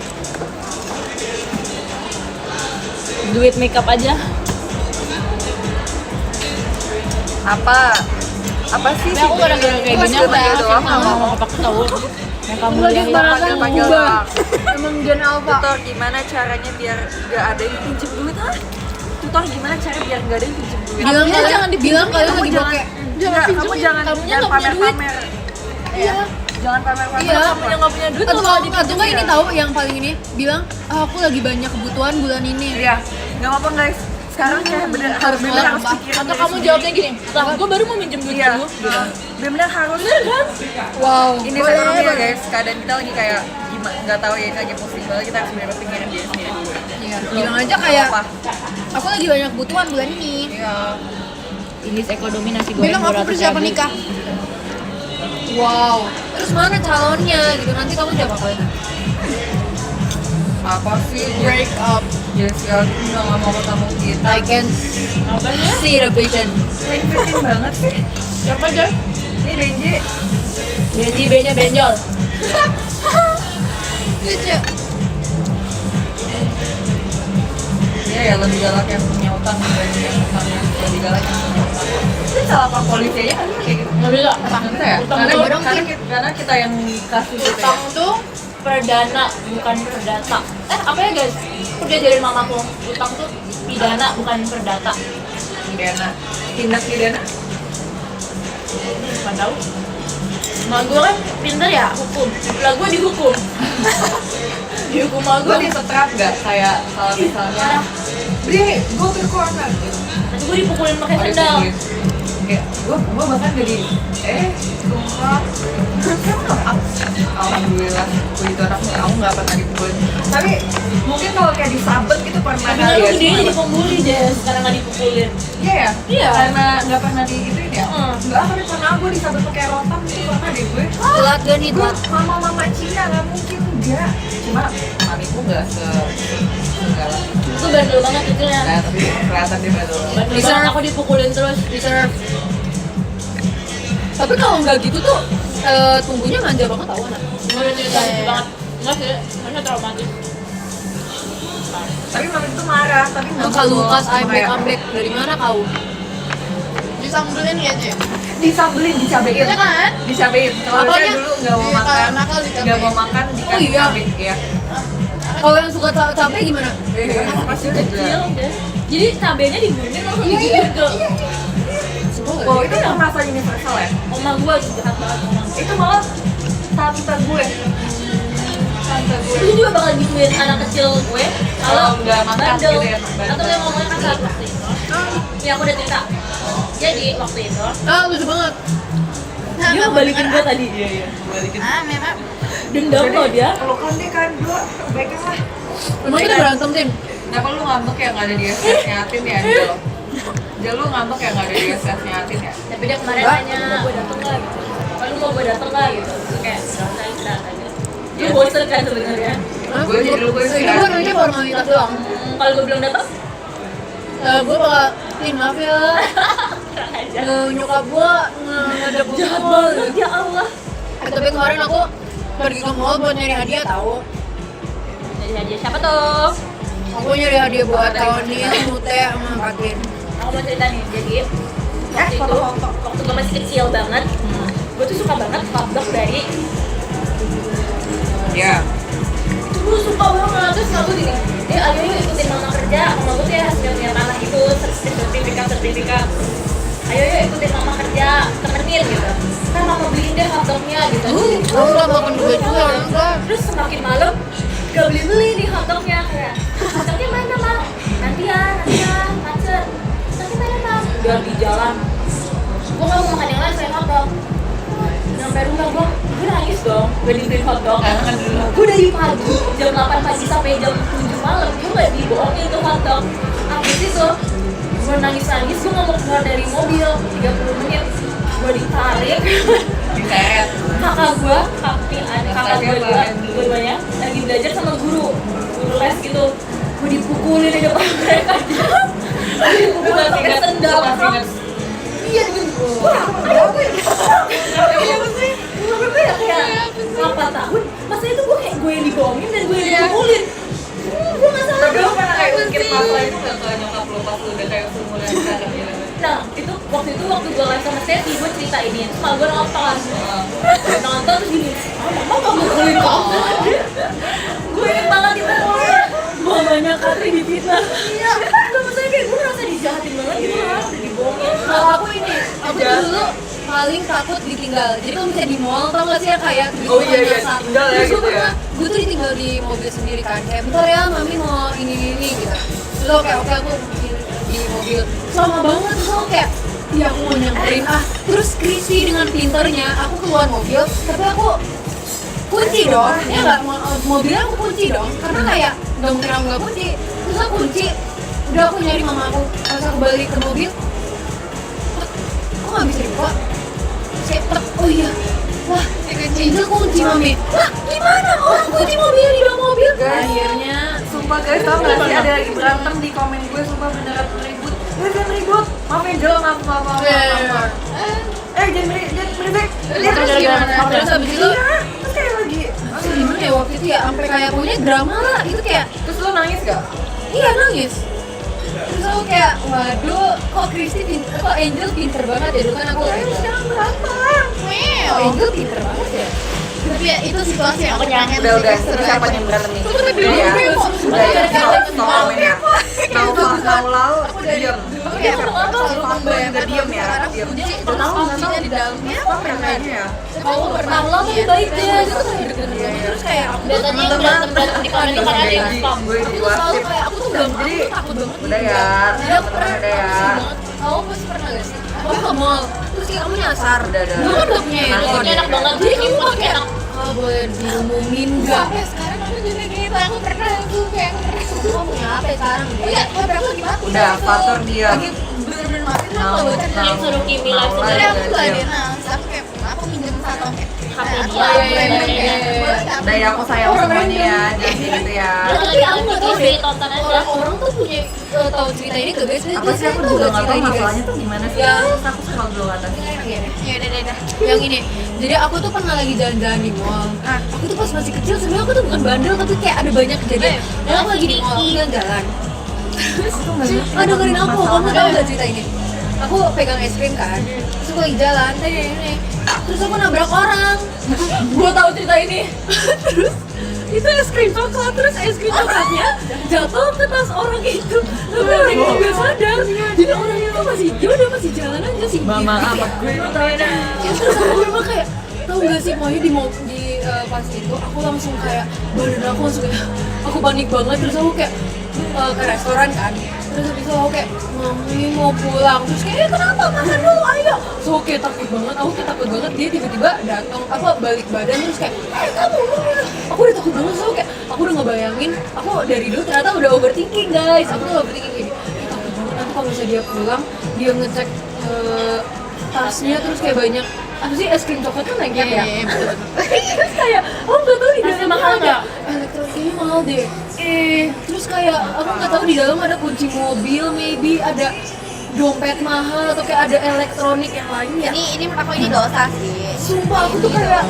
Duit makeup aja. Apa sih? Tapi aku gara-gara kayak gini aku panggil doang nggak mau pakai tahu. Yang kamu lihat panggil doang. Emang Gen Alpha. Tutor gimana caranya biar gak ada yang pinjem duit Tutor gimana cara biar gak ada yang pinjem duit? Bilang kalian jangan dibilang kalian lagi jangan- pakai. Kamu jangan pamer-pamer. Iya. Jangan pamer-pamer. Iya. kamu yang nggak punya duit Atau kalau kalau dipinjemin atau nggak ini tahu yang paling ini bilang aku lagi banyak kebutuhan bulan ini. Iya, nggak apa-apa guys. Sekarang kayak bener harus pikiran atau kamu jawabnya gini, lah gue baru mau minjem duit Iya, dulu. bener-bener harus. Wow. Ini ekonomi ya guys. Keadaan kita lagi kayak gimana? Nggak tahu ya ini lagi pusing banget. Kita harus bener-bener pikirin diri sendiri dulu. Iya. Bilang aja kayak Apa? aku lagi banyak kebutuhan bulan ini. Iya. Ini ekonomi nasi goreng Bilang aku 200.000. persiapan nikah. Wow. Terus mana calonnya gitu nanti kamu jawab apa? Apa sih? Break up. Jessica udah nggak mau ketemu kita. I can Apanya? see the vision. Pengen banget sih. Siapa aja? Ini Benji. Benji B-nya benjol. Lucu. Iya ya lebih galak yang punya utang dibanding yang utangnya lebih galak yang punya utang. Itu salah pak polisi aja kan kayak gitu. Nggak bisa. Kita ya? Utang Karena, tuh- karena kita yang kasih gitu ya. Utang tuh perdana bukan perdata. Apa ya guys? Aku diajarin mamaku, utang tuh pidana bukan perdata. Pidana. Tindak pidana. Nggak tahu. Mak gue kan pinter ya hukum. Lah gue dihukum. Dihukum sama Gue gue. disetrap nggak kayak kalau misalnya Bri, gue ke corner gitu. Nanti gue dipukulin pakai Oh, sendal. dipukulin. Kayak gue bahkan jadi sumpah. Alhamdulillah, puji Tuhan aku nggak pernah dipukulin. Tapi mungkin kalau kayak disabet gitu pernah Tapi kali lalu ya. dia jadi pembuli deh, sekarang nggak dipukulin. Iya ya? Iya. Karena nggak pernah digituin ya? Heeh. Enggak, tapi pernah gue disabet pakai rotan gitu pernah deh gue. Telat gak nih Gue telat? mama Cina nggak mungkin enggak. Cuma mamiku nggak enggak lah. Itu bandel banget kecilnya. Nah, tapi kelihatan dia betul. Bandel Deserve. banget aku dipukulin terus. Deserve. Tapi kalau nggak gitu tuh tunggunya manja banget tau anak. Gue udah cerita banget. Enggak sih, karena traumatis. Tapi mami itu marah, tapi nggak Kalau Lukas kayak ambek dari mana kau? Disambelin ya Cek? disambelin, dicabein. Iya kan? Dicabein. Kalau saya Apanya? dulu nggak mau Iya, makan, kalau nakal dicabein. nggak mau makan dikasih Oh, iya. cabai. Iya. Kalau yang suka cabai gimana? Pasti Kecil deh. Jadi cabenya digulingin langsung digigit ke Oh, itu yang merasa universal ya? oma gue tuh jahat banget oma gue. Itu malah tante gue. Tante gue. Itu juga bakal gituin anak kecil gue kalau nggak makan bandel gitu ya, bandel. atau yang ngomongnya kasar waktu itu. Ya aku udah cerita. Jadi waktu itu Ah lucu banget. dia ngebalikin gue tadi. Iya. Balikin. Memang. Dendam loh dia. Pelukan deh kan, gue baiknya lah. Emang kita berantem Tim? Kenapa lu ngambek ya nggak ada di SS-nya Atin ya, Jel? Jel lu ngambek ya nggak ada di SS-nya Atin ya? Tapi dia kemarin nanya, mau gue dateng nggak gitu. Kalau mau gue dateng nggak gitu. Terus kayak nggak usah istirahat aja. Lu bosen kan sebenarnya. Gue jadi lu gue Itu gue namanya formalitas doang. Kalau gue bilang dateng, Gue bakal Tin maaf ya. kurang aja. Nyokap gua ngajak gua ke mall. Ya Allah. Tapi kemarin aku pergi ke mall buat nyari hadiah tahu. Jadi hadiah siapa tuh? Aku nyari hadiah buat Tony, Mute, sama Patin. Aku mau cerita nih, jadi waktu itu, waktu gue masih kecil banget, gue tuh suka banget hotdog dari Ya. itu gue suka banget, terus selalu gini ayo yuk ikutin mama kerja, mama gue tuh ya hasil punya tanah gitu, sertifikat ayo yuk ikutin mama kerja, temenin gitu kan mama beliin deh hotdognya gitu Aku gak makan duit juga, enggak. terus semakin malam gak beli nih hotdognya kayak hotdognya mana mak? Nanti ya macet nanti mana mak? Udah di jalan gue gak mau makan yang lain selain hotdog sampai rumah gue nangis dong gue dibeliin hotdog gue dari pagi jam 8 pagi sampai jam 7 malam gue gak dibohongin tuh hotdog habis itu gue nangis gue gak mau keluar dari mobil 30 menit gue ditarik Diseret. kakak gue dua-duanya lagi belajar sama guru les gitu gue dipukulin di depan mereka gue dipukulin pakai sendal iya wah apa sih umur gue ya kayak 8 tahun masa itu gue kayak gue yang dibohongin dan gue yang dipukulin gue gak salah Tapi lo pernah kayak ungkit masalah itu gak ke nyokap lo pas lo udah kayak seumuran sekarang gitu? nah itu waktu gue live sama Steffi gue cerita ini terus malah gue nonton terus gini mama gak mukulin kamu gue inget banget itu mamanya Katri difitnah iya gak maksudnya kayak gue merasa dijahatin banget gitu lah dibohongin Kalau aku ini, aku tuh dulu paling takut ditinggal. Jadi kalau misalnya di mall, tau gak sih ya kayak gitu Oh iya, nyasar. tinggal ya Terus gitu ya. Gue tuh ditinggal di mobil sendiri kan. Kayak bentar ya, mami mau ini gitu. Terus aku kayak oke aku di mobil. Lama banget terus aku kayak iya aku mau nyamperin Terus Chrissy dengan pinternya aku keluar mobil, tapi aku kunci dong. Ya nggak mobilnya aku kunci dong. Karena kayak nggak mungkin aku nggak kunci. Terus aku kunci. Udah aku nyari mama aku. Pas aku balik ke mobil, kok nggak bisa dibuka? Saya oh iya, wah, Angel kunci mami. Wah, gimana? Orang kunci mobilnya di dalam mobil. Akhirnya, Sumpah guys, tau gak sih ada lagi berantem di komen gue, sumpah beneran ribut. Jangan ribut, maaf Angel, maaf. Jangan berisik. Dia terus gimana? Terus habis itu, Terus kayak lagi, gimana ya waktu itu ya? Sampai kayak punya drama lah, itu kayak, terus lo nangis gak? iya nangis. Terus aku kayak, waduh, kok Angel pinter banget ya? Dulu kan aku, sekarang berantem. Kok Angel pinter banget ya? Tapi ya itu situasi yang aku nyanyi. Udah, siapa yang berantem nih? Udah ya, stop komen ya. Mau lau, diam. Juga diam ya, diam. Terus kuncinya di dalamnya, Kayaknya ya. kamu pernah lo lebih baik deh. Terus kayak aku dan tadi yang berantem di komen kan ada yang spam Gue aku tuh selalu diwasip. kayak aku tuh gak aku tuh takut banget Udah ya, jadi aku pernah udah ya. kamu pasti pernah gak sih kamu ke mall terus kayak kamu nyasar Udah. gue kan gak punya handphone ini enak banget jadi ini kamu pakai kayak enak boleh diumumin gak Sampai sekarang aku juga gitu, aku pernah kayak kamu punya apa sekarang iya, HP aku lagi mati. Udah, Fatur diam. Lagi bener-bener mati tuh aku baca yang suruh Kimi live Mau Jadi sendiri aku tuh ada diam. nangis, aku kayak aku minjem satu kayak HP dia boleh boleh. Udah ya, aku sayang semuanya ya, jangan gitu ya. Tapi aku nggak tahu deh tonton aja orang tuh punya tahu cerita ini ke guys Apa sih aku juga nggak tahu masalahnya tuh gimana sih? Ya. Aku sama belum atas. ya udah. Yang ini, jadi aku tuh pernah lagi jalan-jalan di mall. Aku tuh pas masih kecil sebenarnya aku tuh bukan bandel tapi kayak ada banyak kejadian. Dan aku lagi di mall, aku jalan. Dengerin aku, kamu tahu nggak cerita ini? Aku pegang es krim kan, terus aku lagi jalan, terus aku nabrak orang. gue tahu cerita ini Terus itu es krim coklat, terus es krim coklatnya jatuh ke tas orang itu. Tapi orang itu nggak sadar, jadi orang itu masih masih jalan aja sih. Mama amat gue itu beda. Ya terus aku emang kayak tau gak sih pokoknya di pas itu aku langsung kayak badan aku langsung kayak aku panik banget terus aku kayak ke restoran kan terus habis itu aku kayak mami mau pulang terus kayak kenapa makan dulu ayo so aku kayak takut banget dia tiba-tiba datang balik badan terus kayak kamu aku udah takut banget so kayak aku udah ngebayangin aku dari dulu ternyata udah overthinking guys aku tuh overthinking gini takut banget nanti kalau misalnya dia pulang dia ngecek tasnya terus kayak banyak apa sih es krim coklat kan lengket ya? Terus kayak aku nggak tahu di dalam mahal nggak? Elektroniknya mahal deh. Terus kayak aku nggak tahu di dalam ada kunci mobil, maybe ada dompet mahal atau kayak ada elektronik yang lainnya. Ini menurut aku ini dosa sih. Sumpah aku tuh kayak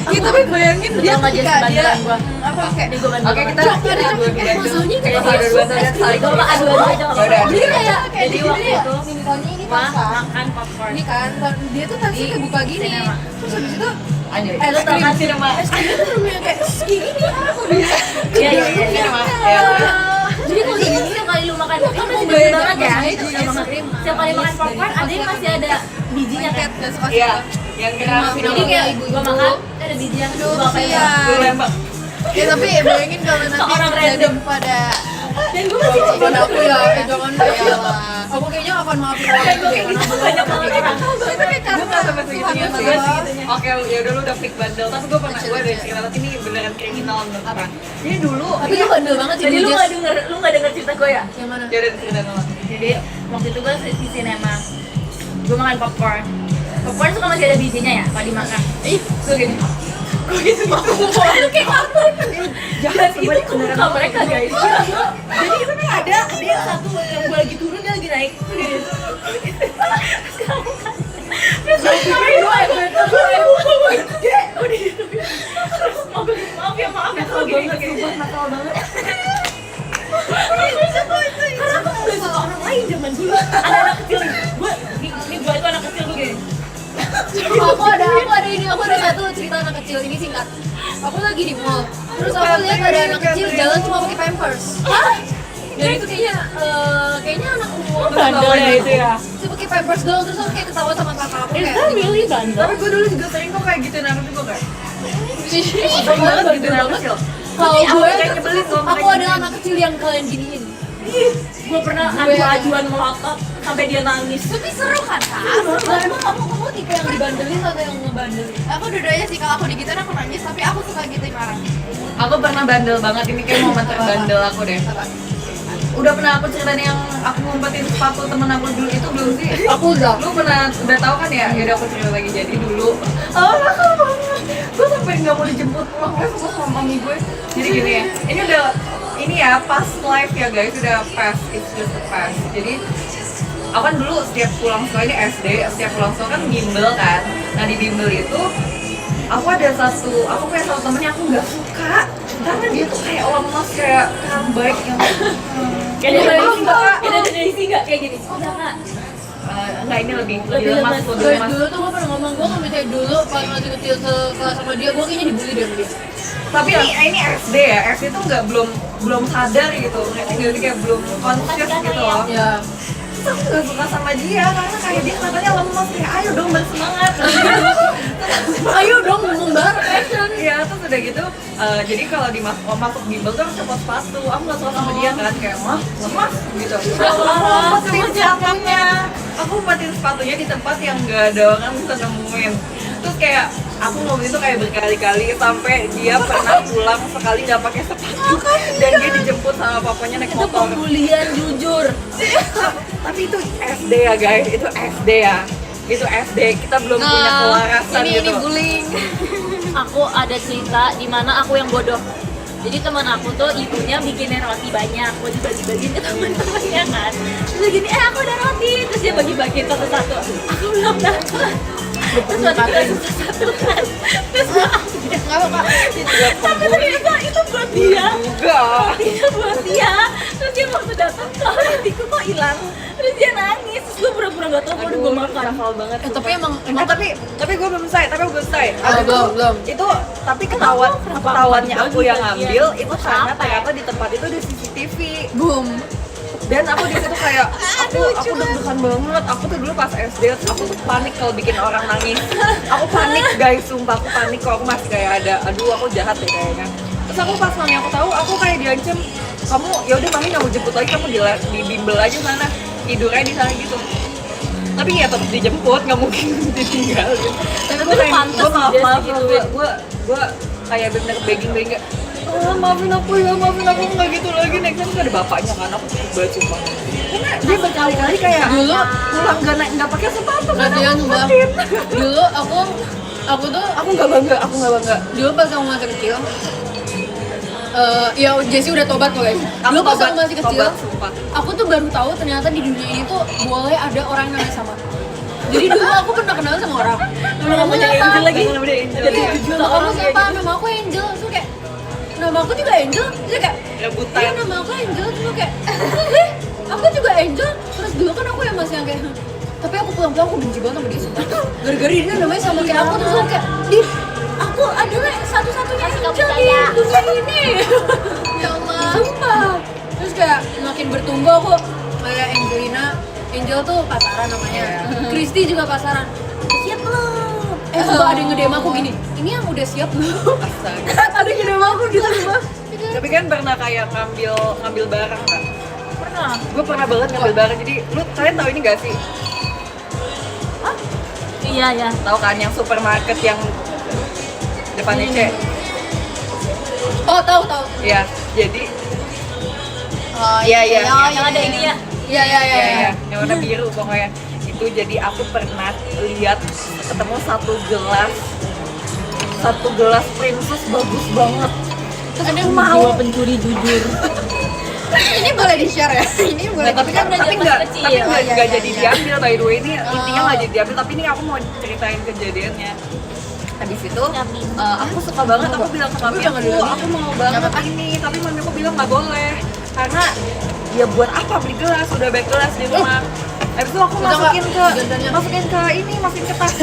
Iya, tapi bayangin dia nggak jadi ketika dia bandelan gua. apa kayak Ini gua bandelan. oke kita maksudnya kayak kita dua-dua dan saling Gua mah adu-adu aja nggak apa-apa. Yaudah. jadi kayak Jadi waktu itu Misalnya ini mah dosa. makan popcorn. ini kan dia tuh tasnya kayak buka gini Cinema. terus habis itu anjir Lu tau kan cinema? es krimnya tuh bener kayak segini aku bisa Iya iya iya. cinema ya Jadi kalau di sini setiap kali lu makan itu kan masih bayangin banget ya. sama itu es krim. Setiap kali makan popcorn ada yang masih ada bijinya kan. iya yang kena Jadi kayak gua makan ada biji yang gua kayak gue lembak Ya tapi bayangin kalau nanti Seorang terjadi random. pada dan gua masih bukan aku ya jangan kayak aku kayaknya akan maafin orang itu deh karena aku banyak banget orang. itu kayak gue nggak sampai segitunya sih Tuhan. oke ya udah lu udah fake bandel tapi gue pernah gue ada cerita tapi ini beneran kriminal menurut apa jadi dulu tapi itu bandel banget sih Jadi lu Jess. nggak denger cerita gua ya? yang mana dia ada cerita sama Jadi waktu itu gue di cinema, gue makan popcorn. Popcorn suka masih ada bijinya ya, kalau dimakan. Gue gini. Gue gitu makan popcorn kayak kartun. Dan itu ke muka mereka guys. Jadi itu kan ada yang satu yang gue lagi turun dia lagi naik. Terus gue maaf ya kalau gini kayak nakal banget. Karena aku udah suka orang lain zaman dulu. Ada anak kecil nih, ini gue itu anak kecil gue gini. aku ada satu cerita anak kecil ini singkat aku lagi di mall terus aku lihat ada anak kecil jalan cuma pakai pampers dan itu kayaknya anak umur Bandel ya itu ya. dia pakai pampers doang terus aku kayak ketawa sama kakak aku kayak really bandel? tapi gue dulu juga sering kok kayak gitu anak juga kan sering banget gitu anak kecil kalau gue kayak nyebelin loh aku ada anak kecil yang kalian giniin Gue pernah adu-aduan melotot sampai dia nangis. tapi seru kan nah, emang kamu tipe yang dibandelin atau yang ngebandelin Aku dua-duanya sih, kalau aku digituin aku nangis, tapi aku suka gituin orang. aku pernah bandel banget ini kayak momen terbandel aku deh udah pernah aku ceritain yang aku ngumpetin sepatu temen aku dulu itu belum sih aku udah lu udah tahu kan ya yaudah aku cerita lagi jadi dulu nakal banget gue sampai nggak mau dijemput pulang sama mami gue jadi gini ya ini ya past life ya guys udah past it's just a past jadi aku kan dulu setiap pulang sekolah ini SD setiap pulang sekolah kan bimbel kan nah di bimbel itu aku punya satu temennya aku nggak suka karena dia tuh kayak lemas kayak baik yang Kayak ada dari nggak? Kayak ada dari nggak? Kayak gini. Udah nggak? enggak ini lebih lemas. Guys, dulu tuh gue pernah ngomong, gue kalau misalnya dulu pas masih kecil sekelas sama dia, gue kayaknya dibully deh sama dia. tapi ini SD ya, SD tuh belum sadar gitu, ngerti nggak sih kayak belum conscious gitu loh. Ya, Terus aku nggak suka sama dia karena kayak dia katanya lemas kayak ayo dong bersemangat. ayo dong ngomong bareng action. Iya terus udah gitu, jadi kalau masuk bimbel tuh harus copot sepatu. Aku nggak suka sama dia kan kayak mah lemas gitu. Umpetin sepatunya, aku umpetin sepatunya di tempat yang nggak ada orang bisa nemuin. Terus kayak aku ngomong itu kayak berkali-kali sampai dia pernah pulang sekali nggak pakai sepatu dan dia dijemput sama papanya naik Itu motor. pembulian jujur. Tapi itu SD ya guys, itu SD ya. Itu SD, kita belum punya kewarasan gitu. Ini bullying. Aku ada cerita di mana aku yang bodoh. Jadi teman aku tuh ibunya bikinin roti banyak, mau dibagi-bagiin ke teman-temannya kan. Terus dia gini, aku ada roti, terus dia bagi-bagiin satu-satu. Aku belum dapat. Terus waktu itu langsung satu kan. Terus gue ambil. Nggak apa-apa. Tapi ternyata itu buat dia. Enggak. Rotinya buat dia. Terus dia waktu datang, kok rotiku kok hilang. Terus dia nangis, terus gue pura-pura gak tau kalau gue makan. Hafal banget. Tapi emang tapi gue belum selesai. belum. Itu tapi ketahuannya aku yang ngambil itu karena ternyata di tempat itu ada CCTV. boom. Dan aku di situ kayak aku deg-degan banget. Aku tuh dulu pas SD aku tuh panik kalau bikin orang nangis. Aku panik guys, sumpah aku panik kalau aku masih kayak ada aduh aku jahat deh kayaknya. Terus aku pas mami aku tahu aku kayak diancam, kamu ya udah mami nggak mau jemput lagi, kamu di bimbel aja sana, tidurnya di sana gitu. Tapi ya tetap dijemput, nggak mungkin ditinggalin. Tapi gue kayak gue maaf gue kayak bener begging maafin aku nggak gitu lagi, next time ada bapaknya kan, aku takut banget sumpah. Karena dia berkali-kali kayak Dulu pulang nggak pakai sepatu kan, dia aku sumpah. ngumpetin. Dulu aku tuh Aku nggak bangga. dulu pas kamu masih kecil Ya Jessie udah tobat kok guys. Dulu pas aku masih kecil, tobat, sumpah. aku tuh baru tahu ternyata di dunia ini tuh boleh ada orang yang namanya sama. Jadi dulu aku pernah kenal sama orang. Nama kamu siapa? Jadi nama kamu siapa? Nama aku Angel. Terus kayak nama aku juga Angel. Terus kayak Rebutan. iya nama aku Angel. Terus kayak aku juga Angel. Terus dulu kan aku yang masih yang kayak tapi aku pulang-pulang aku benci banget sama dia sumpah. Gara-gara dia namanya sama kayak aku terus aku kayak aku adalah satu-satunya Angel di dunia ini. Ya Allah. Sumpah. Terus kayak makin bertumbuh aku kayak Angelina. Angel tuh pasaran namanya. Kristi juga pasaran. Siap belum? Sumpah ada yang nge-DM aku gini. Ini yang udah siap belum? Astaga. Ada yang nge-DM aku gitu sumpah. Tapi kan pernah kayak ngambil barang kan? Pernah. Gue pernah banget ngambil barang. Jadi kalian tahu ini gak sih? Iya ya. Tahu kan yang supermarket yang depannya C? Oh tahu. Iya. Jadi Oh iya. Yang ada ini ya. Iya. Iya, yang warna biru pokoknya. Itu jadi aku pernah lihat ketemu satu gelas Princess bagus banget. Terus Ada aku yang mau. Jiwa pencuri jujur. Ini boleh di-share ya? Ini boleh. Nah, tapi kan Kan tapi masih nggak kecil. tapi Oh, nggak iya, nggak iya, jadi iya. diambil by the way ini intinya nggak jadi diambil tapi ini aku mau ceritain kejadiannya. Habis itu aku suka banget aku bilang ke mami aku mau banget ini tapi mami aku bilang nggak boleh karena ya buat apa beli gelas udah banyak gelas di rumah. Habis itu aku masukin ke tas.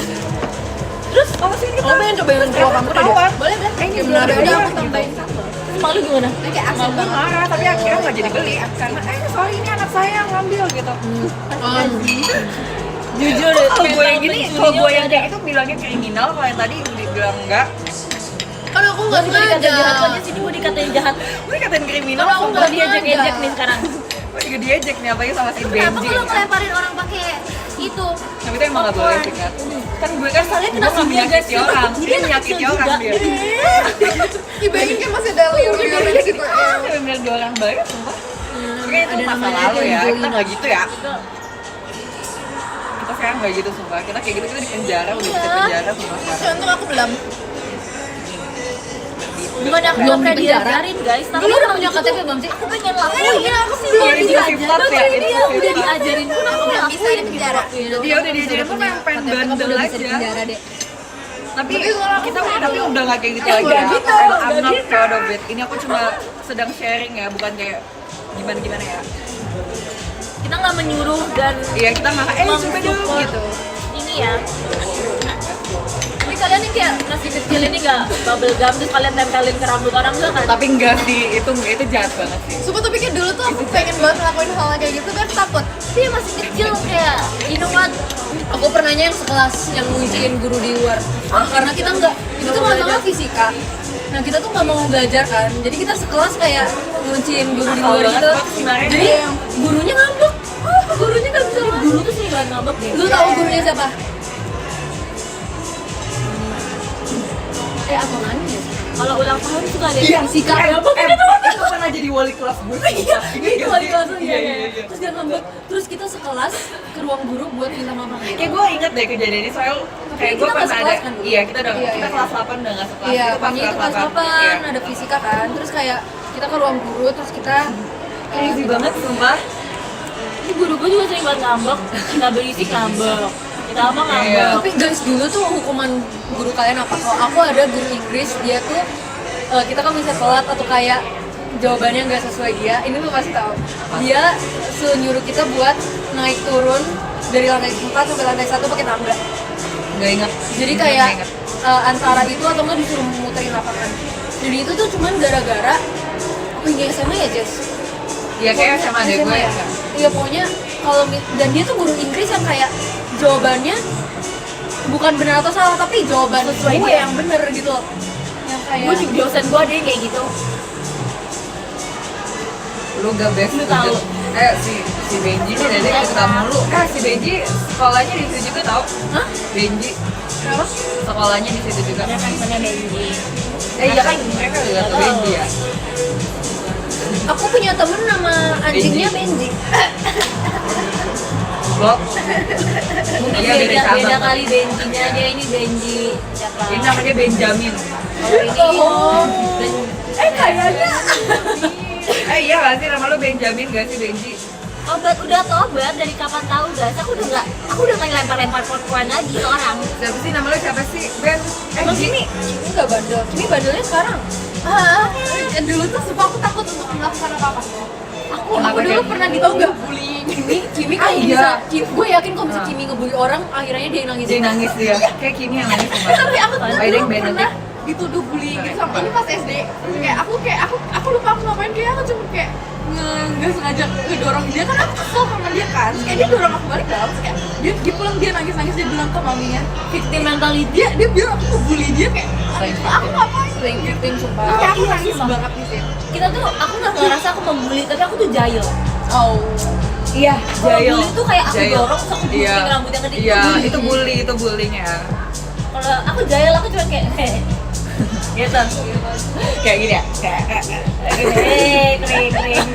Terus masukin ke tas. pengen cobain kuah kamu tadi? Ketahuan. Boleh deh. Ini Gimana udah ada aku aku tambahin tambahin. Malu gimana? Ini kayak asin Mama banget. marah tapi akhirnya nggak jadi beli karena sorry ini anak saya yang ngambil gitu. Jujur deh. Kalau gue yang gini, kalau gue yang ada. kayak itu bilangnya kriminal, kalau yang tadi dibilang enggak, Kan aku nggak Gue dikatain jahat sengaja. aja sini gue dikatain jahat. gue katain kriminal. Kalau aku sumpah. nggak diajak-ajak nih sekarang. Gue juga diejek nih apalagi sama si Kenapa Benji. kalau ngelemparin orang pakai itu? Tapi itu emang nggak boleh sih kan. Kan gue kan Soalnya gue kena nggak sini, menyakiti guys. orang, Jadi dia anak menyakiti kecil orang juga. dia. Dibayangin kan masih ada liur-liurnya gitu. Bener-bener dua orang baik, sumpah. Oke itu masa lalu ya, kita nggak gitu ya. Kita sekarang nggak gitu sumpah. Kita kayak gitu kita di penjara, udah bisa penjara sumpah sekarang. Untung aku belum. Bukan aku Belum nggak pernah di penjara. diajarin guys. Tapi Dulu udah emang punya gitu. KTP belum sih? Aku pengen lakuin. Aku sih Iya, udah itu diajarin. sifat ya, itu Iya, sifat. udah diajarin pun aku Belum bisa di ngelakuin penjara. Iya udah diajarin tuh pengen bandel udah bisa di aja. penjara deh. Tapi kita tapi udah nggak kayak gitu Eh, lagi udah ya. gitu, I'm not proud of it. Ini aku cuma sedang sharing ya, bukan kayak gimana ya. Kita nggak menyuruh dan Iya kita nggak coba dong mensupport gitu. ini ya. Tapi kalian nih kayak masih kecil ini nggak bubble gum terus kalian tempelin ke rambut orang nggak kan? Tapi enggak sih, itu jahat banget sih. Sumpah tapi kayak dulu tuh aku pengen banget ngelakuin hal kayak gitu kan takut. Tapi masih kecil kayak you know what? Aku pernahnya yang sekelas yang ngunciin guru di luar karena kita nggak itu tuh masalah fisika. Nah kita tuh nggak mau belajar kan, jadi kita sekelas kayak ngunciin guru di luar banget, gitu. Bang, sebenarnya. Jadi gurunya ngambek, gurunya nggak bisa. Dulu tuh sering banget ngambek deh. Lu tahu gurunya siapa? Aku nanya. Kalau ulang tahun suka ada Iya, fisika. itu pernah jadi wali kelas gue. Iya, itu wali kelas lu, iya, Iya. Terus dia ngambek, terus kita sekelas ke ruang guru buat minta maaf. Kayak gue inget deh kejadian ini soalnya kayak gue kita pernah nggak ada. sekelas kan dulu? Iya kita udah Iya, kita iya. kelas 8 udah nggak sekelas. Iya, Itu pas pokoknya itu kelas 8 Iya. ada fisika kan. Terus kayak kita ke ruang guru, terus kita Crazy banget sumpah. Ini guru gue juga sering banget ngambek. Kita berisik ngambek. Kita apa ngambek. Iya. Tapi guys dulu tuh hukuman guru kalian apa? Kalau aku ada guru Inggris, dia tuh kita kan bisa telat atau kayak jawabannya nggak sesuai dia. Ini lu pasti tahu. Dia nyuruh kita buat naik turun dari lantai 4 sampai lantai 1 pakai tangga. Nggak inget. Jadi Nggak kayak inget. antara itu atau nggak disuruh muterin lapangan. Jadi itu tuh cuman gara-gara apa ini SMA ya Jess? Iya kayak sama adek gue ya. Iya pokoknya kalau dan dia tuh guru Inggris yang kayak jawabannya bukan benar atau salah tapi jawaban Sesuai gue dia. yang bener gitu loh. Yang kayak Gue juga dosen gue ada yang kayak gitu. Lu gak best Lu tahu. si Benji nih dari kita mulu. Si Benji sekolahnya di situ juga tau. Hah? Benji Kenapa? sekolahnya di situ juga. Ada kan punya Benji. Iya kan mereka juga ke Benji ya. Aku punya temen nama anjingnya Benji. Blok. Mungkin Iya, beda beda cabang. kali Benjinya dia ini Benji siapa? Ini namanya Benjamin. Kalau ini Kayaknya. Iya gak sih, nama lu Benjamin gak sih, Benji? Obat udah tobat dari kapan tahu guys. Aku udah nggak lempar-lempar popcorn lagi ke orang. Siapa sih, nama lu siapa sih? Ben? Emang Kimi nggak bandel? Kimi bandelnya sekarang. Dulu tuh sumpah aku takut untuk melakukan apa-apa. Aku dulu kayak pernah bullying. Kimi kan iya. bisa. Gue yakin kalau misalnya Kimi ngebully orang, akhirnya dia yang nangis. Dia nangis dia. Kayak Kimi yang nangis sama. Tapi aku tuh Ada yang Ben nanti. pernah dituduh bullying gitu sama ini pas SD. Kayak aku lupa aku ngapain, kayak aku cuma kayak nggak sengaja ngedorong dia kan, aku kesel sama dia kan. Terus kayak dia dorong aku balik dalam, terus kayak dia pulang, dia nangis dia bilang ke maminya Victim mentality. dia bilang aku ngebully dia, kayak aku ngapain Playing victim sumpah. terus kayak aku Iya, nangis sumpah. banget di situ. Kita tuh aku nggak ngerasa aku membuli, tapi aku tuh jahil. Oh, Iya, Kalau bully tuh kayak aku Jahil. dorong terus aku gunting rambut yang gede. Iya, Itu bully. itu bullyingnya. Kalau aku jahil, aku cuma kayak gitu. Kayak gini ya. Kayak Kering.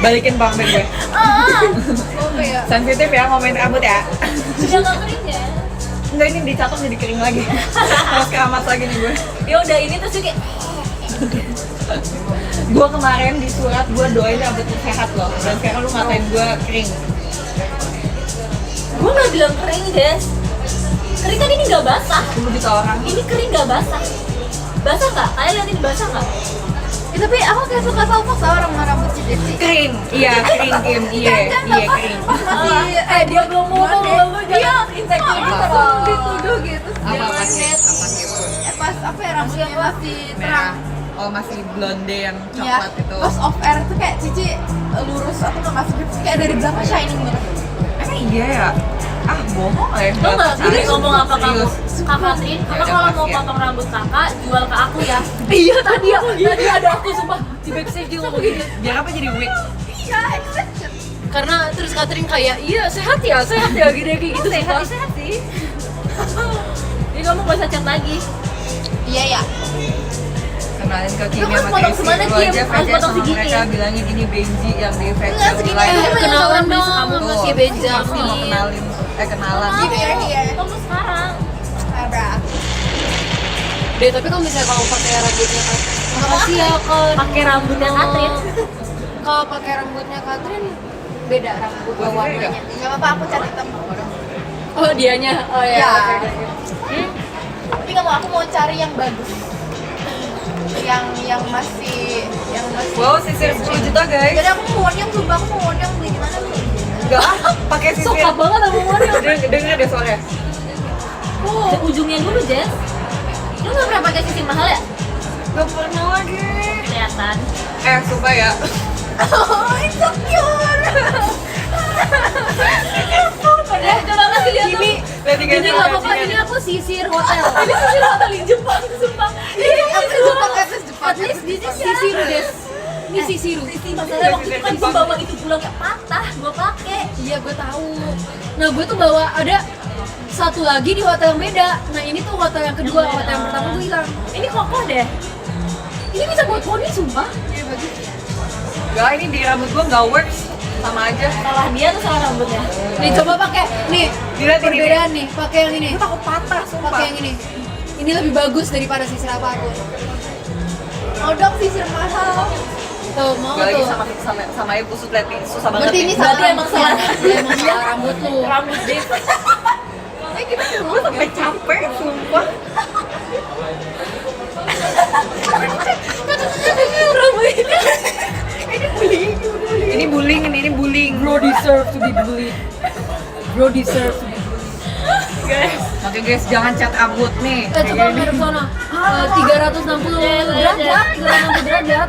balikin bang Ben gue. apa ya? Sensitif ya ngomongin rambut ya. Sudah nggak kering ya? Enggak, ini dicatok jadi kering lagi. Harus keramas lagi nih gue. Ya udah ini terus dia kayak Gue kemarin di surat gue doain rambut lu sehat loh. Dan sekarang lu ngatain gue kering. gue nggak bilang kering guys. Kering kan ini nggak basah. 10 juta orang. Ini kering nggak basah. Basah nggak? Kalian lihat ini basah nggak? Ya, tapi aku kayak suka salfok sama orang rambut si Jessi. Kering. Iya, kering Kim. Iya, kering. Dia belum ngomong loh, Iya, insecure gitu langsung loh. dituduh gitu. Apa Jangan sih? net. Apa Kim? Pas apa ya, rambutnya masih Merah. terang. Oh, masih blonde yang Ya, coklat itu. pas off air tuh kayak Cici lurus, aku nggak masuk gitu, kayak dari belakang shining banget. Emang iya ya? Ah, bohong ya. Tau nggak? Dia ngomong apa kamu? Serius. Kak Katrin, kakak Ya udah, kalau mau makasih ya. potong rambut kakak, jual ke aku ya. Iya tadi ada aku sumpah di backstage dia ngomong gitu. Biar apa jadi wig? Iya, exception. Karena terus Catherine kayak iya sehat ya gitu kayak gitu sumpah. Sehat sih. Jadi kamu gak usah chat lagi. Iya ya. Kenalin ke Kimi Lu harus sama potong Casey. semana, Lu Kim? aja Harus VC potong sama segini. mereka bilangin ini Benji yang di VC Enggak, segini lain. aja. Kenalan dong kamu sama Tuh, si Pasti mau Benjamin. kenalin, kenalan. Give me your hair. Kamu sekarang. Abrak. Deh tapi kalau misalnya kamu pakai rambutnya kan, makasih ya kan. Pakai rambutnya Katrin. Kalau pakai rambutnya Catherine beda rambut Gua sih warnanya. Nggak apa-apa, aku cari hitam. Oh dianya, oh ya. Ya. oke, oke. Tapi nggak mau, aku mau cari yang bagus. Yang masih Wow, sisir 10 juta guys. Jadi aku mau yang sumpah, aku mau yang beli di mana tuh? Enggak, pakai sisir. Suka banget sama Mario. Dengar deh soalnya. Oh, ujungnya dulu, Jess. Lu gak pernah pakai sisir mahal ya? Gak pernah lagi. Kelihatan. Sumpah ya. Oh, insecure. Coba kasih lihat tuh. Tadi Ini gak apa-apa, ini aku sisir hotel. Ini sisir hotel di Jepang, sumpah. Ini aku Jepang, atas Jepang. At least this is sisiru, Des. Ini sisiru. Masalahnya waktu itu kan gue bawa itu pulang kayak patah, gue pakai. Iya gue tahu. Nah gue tuh bawa ada satu lagi di hotel yang beda. Nah ini tuh hotel yang kedua, hotel yang pertama gue hilang. Ini kokoh deh. Ini bisa buat poni sumpah. Enggak, ini di rambut gua nggak works. Sama aja. Salah dia tuh salah rambutnya. Nih coba pakai nih. Dilihat ini. Perbedaan nih, pakai yang ini. Aku takut patah, sumpah. Pakai yang ini. Ini lebih bagus daripada sisir apapun. Mau dong sisir mahal. Tuh mau Gak lagi tuh. sama aja kusut liat nih, susah banget. Berarti ini nih. sama Berarti emang salah. Iya, emang salah rambut lu. Rambut dia. Gue sampai capek, sumpah. Ini bullying. Bro deserve to be bullied. Bro deserve to be Guys, oke guys, jangan chat abut nih. coba ngadep sana. 360 derajat, 360 derajat.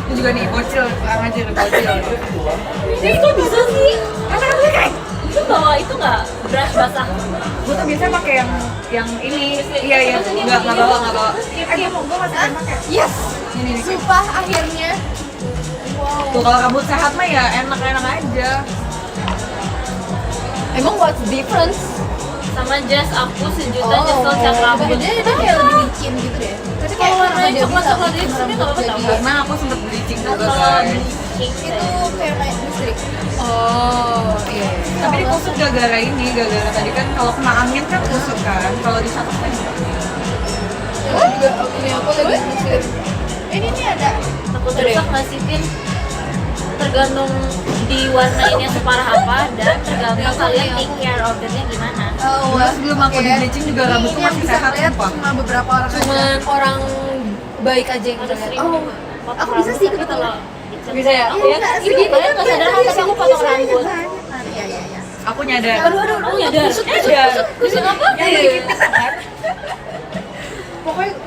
Ini juga nih, bocil, kurang ajar bocil. Ini kok bisa sih? Itu bawa itu nggak brush basah? Gue tuh biasanya pakai yang ini. Iya, nggak bawa. Gue masih pengen pakai. Yes. Ini. Sumpah akhirnya. Tuh kalau rambut sehat mah ya enak-enak aja. Emang what's difference? Sama Jess, aku sejuta nyesel cat rambut. Dia kayak lebih licin gitu deh. Tapi Kalau warnanya dia coklat-coklat bisa itu sebenarnya nggak apa-apa tau. Karena aku sempet bleaching juga Kalau guys. bleaching king Itu kayak listrik. Oh, iya. Tapi dia kusut gara-gara ini, gara-gara tadi kan kalau kena angin kan kusut kan. Kalau dicatat kan enggak. Aku juga punya aku lagi listrik. Ini nih ada. takut rusak nggak sih Tin? Tergantung diwarnainnya separah apa dan tergantung kalian take care of it-nya gimana. Oh, Dulu sebelum aku di bleaching juga rambutku Ini yang masih bisa sehat lihat sumpah. cuma beberapa orang aja. Cuman orang baik aja yang Harus ngeliat. sering Oh, potong aku bisa sih rambut, tapi kebetulan. kalau Bisa ya? Aku ya kan gini banget nggak sadar tapi aku potong rambut. Iya, iya, iya. Aku nyadar. Aku nyadar. Kusut apa? Yang dikit kan?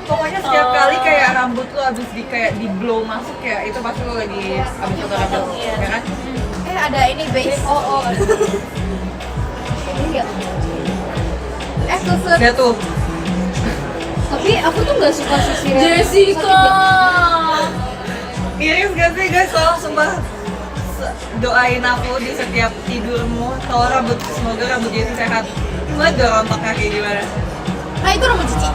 Pokoknya setiap kali kayak rambut lu abis kayak di blow masuk ya itu pasti lu lagi abis potong rambut, Iya. ya kan? Ada ini base. Oh. Ini enggak. Kusut. Lihat tuh. Tapi aku tuh gak suka sisiran. Jessica. Iris gak sih guys, tolong sumpah doain aku di setiap tidurmu kalau semoga rambut Jessi sehat. Nggak ada rontoknya kayak gimana? Nah, itu rambut Cici.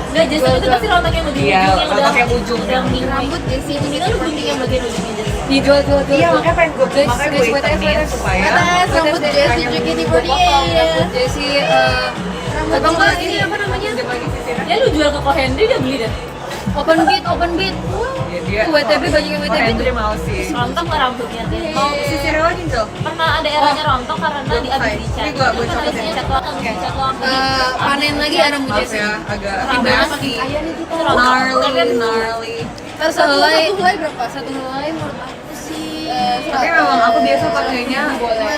Nggak Jessica itu pasti rontok yang ujung Iya, yang rontok yang ujung. yang minggu. Rambut Jessi Ini kan gunting yang bagian ujungnya Jessica. Dijual. Iya, makanya pengen gue Guys, makanya guys, gue buat hitamin es. supaya Atas rambut Jessi juga di body. Jessy, Rambut atau enggak Jessi. ini apa namanya? dia lagi sisiran. Ya lu jual ke Ko Henry dia beli deh. Open beat. Ya, dia WTB banyak yang Oh, WTB Hendry mau sih. Rontok nggak rambutnya Tin? Mau sisirnya lagi Jel? Pernah ada eranya rontok karena Belum di abis selesai. dicat. Ini gua Itu kan copotin. isinya cat doang, cat doang. Panen lagi ya rambut Maaf Jessy. ya, agak Rambutnya messy. makin kaya nih kita. Gnarly. Terus satu helai berapa? Satu helai menurut aku sih. Tapi memang aku biasa pakainya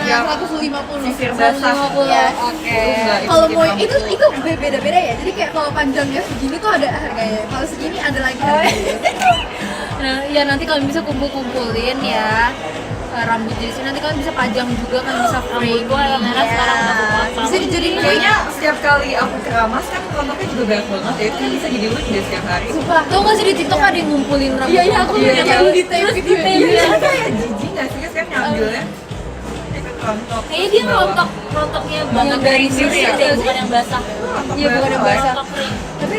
yang 150. sisir basah. 150. Ya. Oke. Enggak, Kalau bikin mau rambut. itu beda-beda ya. Jadi kayak kalau panjangnya segini tuh ada harganya. Kalau segini ada lagi harganya. Nah, ya nanti kalian bisa kumpulin ya rambut Jessy. Nanti kalian bisa pajang juga, kan bisa Rambut frame. gua warna merah sekarang udah kepotong. Bisa dijadiin Kayaknya setiap kali aku keramas kan rontoknya juga banyak banget ya. Itu kan bisa jadi lucu deh setiap hari. Tuh nggak sih di TikTok ada yang ngumpulin rambut? Iya, aku Iya, lihat iya. yang detail gitu ya. Iya, kayak jijik nggak sih kan ngambilnya? Dia kan rontok. Kayaknya dia rontoknya banget dari sini sini deh, deh. bukan yang basah. Iya, bukan yang basah. Rontok kering. Tapi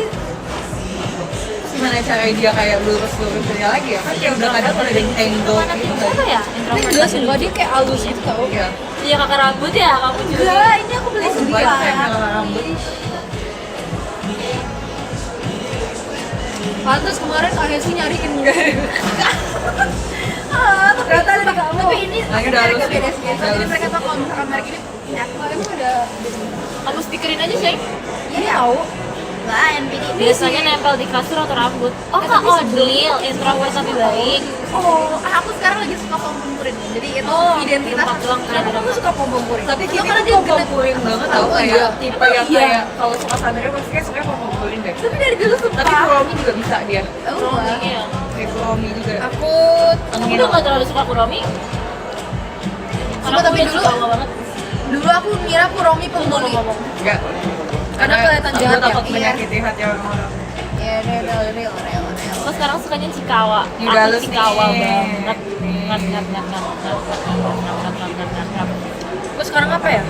gimana cara dia kayak lurus-lurusnya lagi ya? Kan kayak udah kadang udah ada angle Mana gitu. tim apa ya? Tapi Introvert. enggak sumpah dia kayak halus gitu tau. Iya. Iya kakak rambut ya, kamu juga. Enggak, ini aku beli Sumpah sendiri. itu kayak merah rambut. Pantes kemarin Ayesi nyariin gue. Ternyata ada di kamu. Tapi ini Nah, ini udah halus. mereka beda sih. Udah Jadi halus. mereka tuh kalau misalkan merek ini punya aku emang ada. Kamu stikerin aja sih. Ini tahu. Lah, NPD. Biasanya nempel di kasur atau rambut. Oh kak Odil, introvert tapi baik. Oh, aku sekarang lagi suka pom-pom puring. Jadi itu identitas tempat doang kan ada aku suka pom-pom puring. Tapi Itu kita karena tuh dia pom gede. puring banget tau Oh, kayak iya. tipe yang kayak kalau suka sananya pasti kayak suka pom puring deh. Tapi dari dulu suka. Tapi Kuromi juga bisa dia. Oh, Iya. Kayak Kuromi juga. aku Aku udah nggak terlalu suka Kuromi. Karena Suka, tapi aku udah dulu- suka banget. dulu aku kira Kuromi pembuli. Enggak. Karena kelihatan jahat Gue takut ya. menyakiti hati orang-orang. Ya, real. Aku sekarang sukanya Cikawa. Juga Aku halus Cikawa nih. banget. Ngat. Terus sekarang apa ya?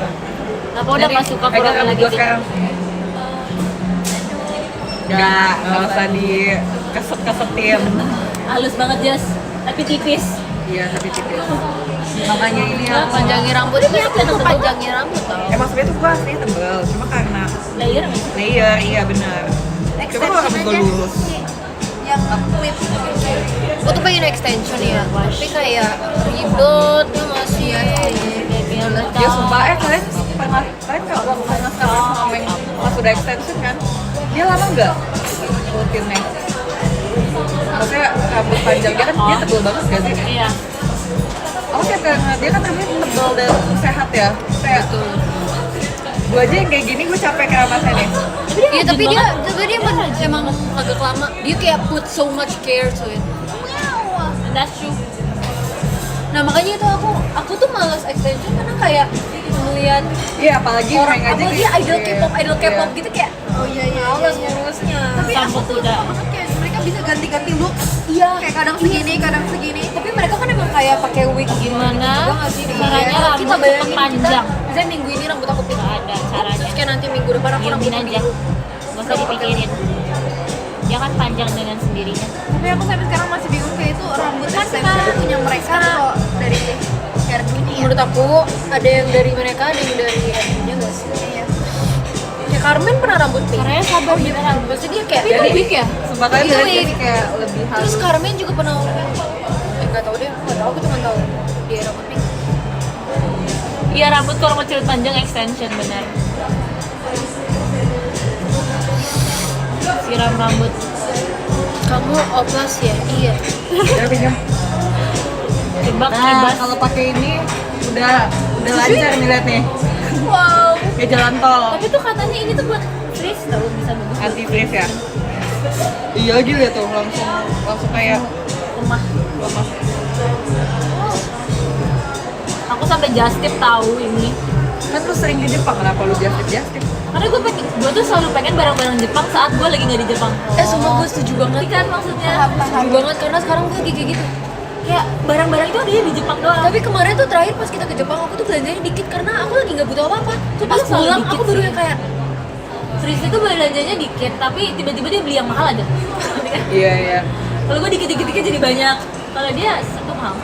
Kenapa udah nggak suka Pegang Kuromi rambut lagi? gue sekarang. Nggak usah dikeset-kesetin. Halus banget Jas, tapi tipis. Iya, tapi tipis. Makanya ini ya. Panjangin rambut ini aku tuh panjangin rambut tau. Emang sebenarnya tuh gue aslinya tebel, cuma karena Layer nggak sih? layer, iya benar. Cuma kalau rambut gue lurus. Yang clip. Aku tuh pengen extension ya, tapi kayak ribet ya masih ya. Ya sumpah, kalian kalau pernah sekarang ngomong pas udah extension kan, dia lama nggak rutinnya? Maksudnya rambut panjang dia kan dia tebel banget gak sih? Iya. Aku tiap kali ngeliat dia kan rambutnya tebel dan sehat ya. Kayak gue aja yang kayak gini gue capek keramasannya nih. Iya tapi dia emang agak lama. Dia kayak put so much care to it. That's true. Nah makanya itu aku tuh malas extension karena kayak ngeliat Iya apalagi orang pengen aja apalagi idol K-pop gitu kayak Oh iya. males ngurusnya. Tapi aku Sambut tuh kuda. banget kayak mereka bisa ganti-ganti look. Iya. Kayak kadang segini, kadang segini. Tapi mereka kan emang kayak pakai wig Gimana juga nggak sih? caranya Iya. rambut Kita bayangin cepet panjang? Misalnya minggu ini rambut aku pindah. Nggak ada caranya. Terus kayak nanti minggu depan aku rambut Diamin aja. Gak usah dipikirin. Dia kan panjang dengan sendirinya. Tapi aku sampai sekarang masih bingung kayak itu rambut extension punya mereka atau dari hair dunia? Menurut aku ada yang dari mereka, ada yang dari Edwinnya nggak sih? Iya. Kayak Carmen pernah rambut pink. Karena sabar beneran. Maksudnya dia kayak Jadi- wig ya. Sumpah kalian Itu jadi wig. kayak lebih Terus halus. Carmen juga pernah nggak tahu deh, nggak tahu, aku cuma tahu dia rambut pink. Iya rambut kalau mau cerit panjang extension bener. Siram rambut. Kamu oplas ya? Iya. Ya, pinjam. Jebak Nah, bebas. kalau pakai ini udah lancar nih lihat nih. Wow. Kayak jalan tol. Tapi tuh katanya ini tuh buat freeze tau bisa bagus. Anti freeze ya. Iya gitu ya tuh langsung kayak Lemah. Aku sampai just tip tahu ini. kan lu sering di Jepang, kenapa lu just tip? Karena gue tuh selalu pengen barang-barang Jepang saat gue lagi nggak di Jepang. Sumpah gue setuju banget. Kan maksudnya Setuju banget karena sekarang gue kayak gitu. kayak barang-barang itu ada di Jepang doang. Tapi kemarin tuh terakhir pas kita ke Jepang aku tuh belanjanya dikit karena aku lagi nggak butuh apa-apa. Terus pas Aku selalu pulang dikit aku baru sih. yang kayak Freeze itu belanjanya dikit, tapi tiba-tiba dia beli yang mahal aja. Iya. Kalau gue dikit-dikit jadi banyak. Kalau dia satu mahal.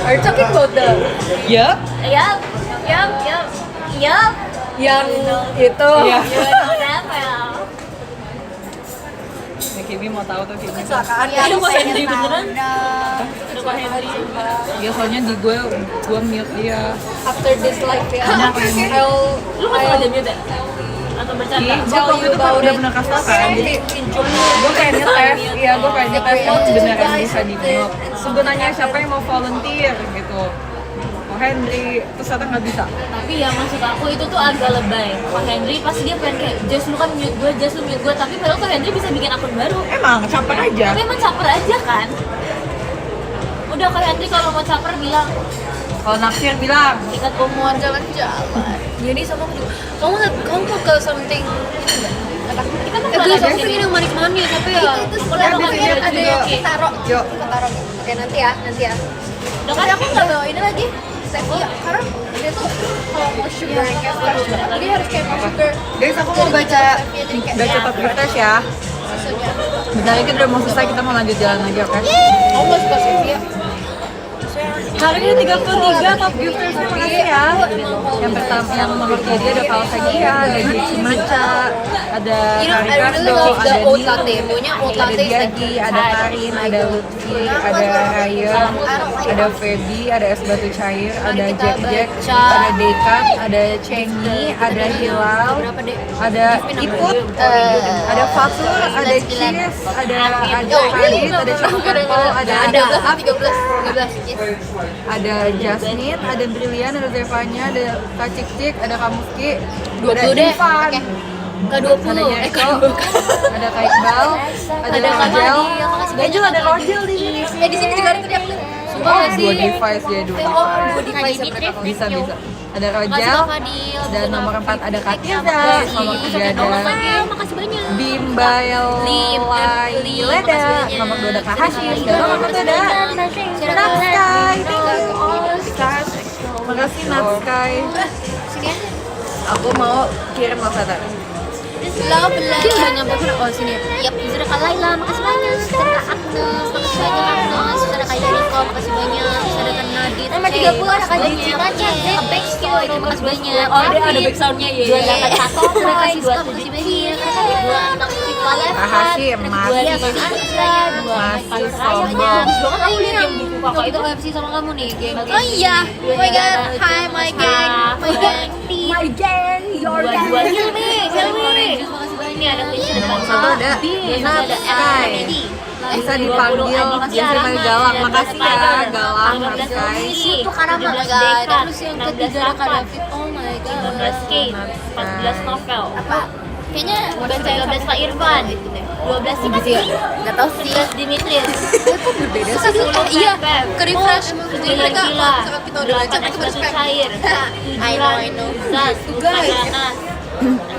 are you talking about the Yup. Yap. yang itu? Iya. Kenapa ya? Ya, Kimi mau tahu tuh Kimi. Kecelakaan Ada ya. kok Henry beneran? Ada kok Henry. Ya soalnya di gue mute dia. After this life ya. Lu nggak sengaja mute ya? Atau bercanda? Gue waktu itu kan udah pernah kasih tau kan, jadi gue pengen ngetes, iya gue pengen ngetes kalau beneran bisa di mute. Terus gue nanya siapa yang mau volunteer gitu. Oh Henry, terus ternyata nggak bisa. Tapi ya maksud aku itu tuh agak lebay. Pak Henry pasti dia pengen kayak Jess lu kan mute gue, Jess lu mute gue. Tapi padahal Pak Henry bisa bikin akun baru. Emang caper aja. Tapi emang caper aja kan? Udah Kak Henry kalau mau caper bilang Kalau naksir bilang, ikat umur. Jalan-jalan. Jadi sama aku juga. Kamu mau ke something itu nggak? Kita kan Itu nggak ada something sini. yang manis-manis tapi ya. Udah Ada makan yang dia Ada yang Oke. taruh. yuk. Taruh. Oke nanti ya. Udah kan aku nggak bawa ini lagi stevia karena dia tuh kalau mau sugar kayak fresh banget dia harus kayak mau sugar Guys, aku mau baca top gifters ya. Bentar lagi udah mau selesai, kita mau lanjut jalan lagi, oke? aku nggak suka stevia Hari ini 33 top gifters, makasih ya. Yang pertama, yang nomor 3 ada Valsagia, ada Gigi Maca, ada You know, I Kari really love the ada oat Nilo, latte. Maunya oat ada latte is like Diagi, ada Karin, ada Lutfi, ada Ryan, ada Feby, ada Es Batu Cair, ada kita Jack, baca. ada Dekat, ada Cengi, ada Hilal, Berapa deh? ada Iput, ada Fatur, ada Cheese, ada Khalid, ada Cokokempol, ada ada Jasmine, ada Brilian, ada Zevanya, ada Kak Cik, ada Kamuski, 20 ada deh. Ivan, Ke 20. ada Jeko, ada Kak Iqbal, ada Kak Rojel, Fadil, makasih banyak. Angel, ada Rojel di sini. Di sini juga ada teriak lu. Sumpah Oh, nggak sih? dua device ya, dua Oh, device. dua device ya mereka. Bisa. Ada Makasih Rojel, Kak Fadil. dan nomor 4 ada Kak Tirza, nomor 3 ada Makasih banyak. Bimba Laileda, nomor 2 ada Kak Hashim, dan nomor 1 ada Natsky. Thank you all stars. Makasih Natsky. Sini aja. Aku mau kirim WhatsApp. Love. Udah nyampe pun. Oh sini. Yap. Saudara Kak Laila, makasih banyak. Saudara Kak Agnes, makasih banyak Agnes. Saudara Kak Yariko, makasih banyak. Saudara Kak Nadit. Nomor 30 ada Kak Cici Maca. Backstory, terima kasih banyak. Oh dia ada back soundnya ya. 281, terima kasih Siska, makasih banyak. 26 Kak Hashim, masih sombong. Bagus banget aku lihat yang buku kakak itu. OFC sama kamu nih, geng. oh iya oh my god hi my gang My gang, your gang. Hilmi. Makasih banyak. Ini ada Krisya dan Nomor 1 ada Natsky. Bisa dipanggil Jasmine Galang. Makasih ya Galang, Natsky. Itu karena guys. Terus yang ketiga ada Kak David. Oh my god. 15K, 14 novel. Apa? Kayaknya baca 13 Kak Irfan. 12 sih Gitu ya? Nggak tahu sih. 13 Dimitris. Kok berbeda sih? Oh iya, ke refresh. Jadi mereka Gila. saat kita udah baca 8 itu batu respect. cair. I know. Zaz, Guys. Ganas.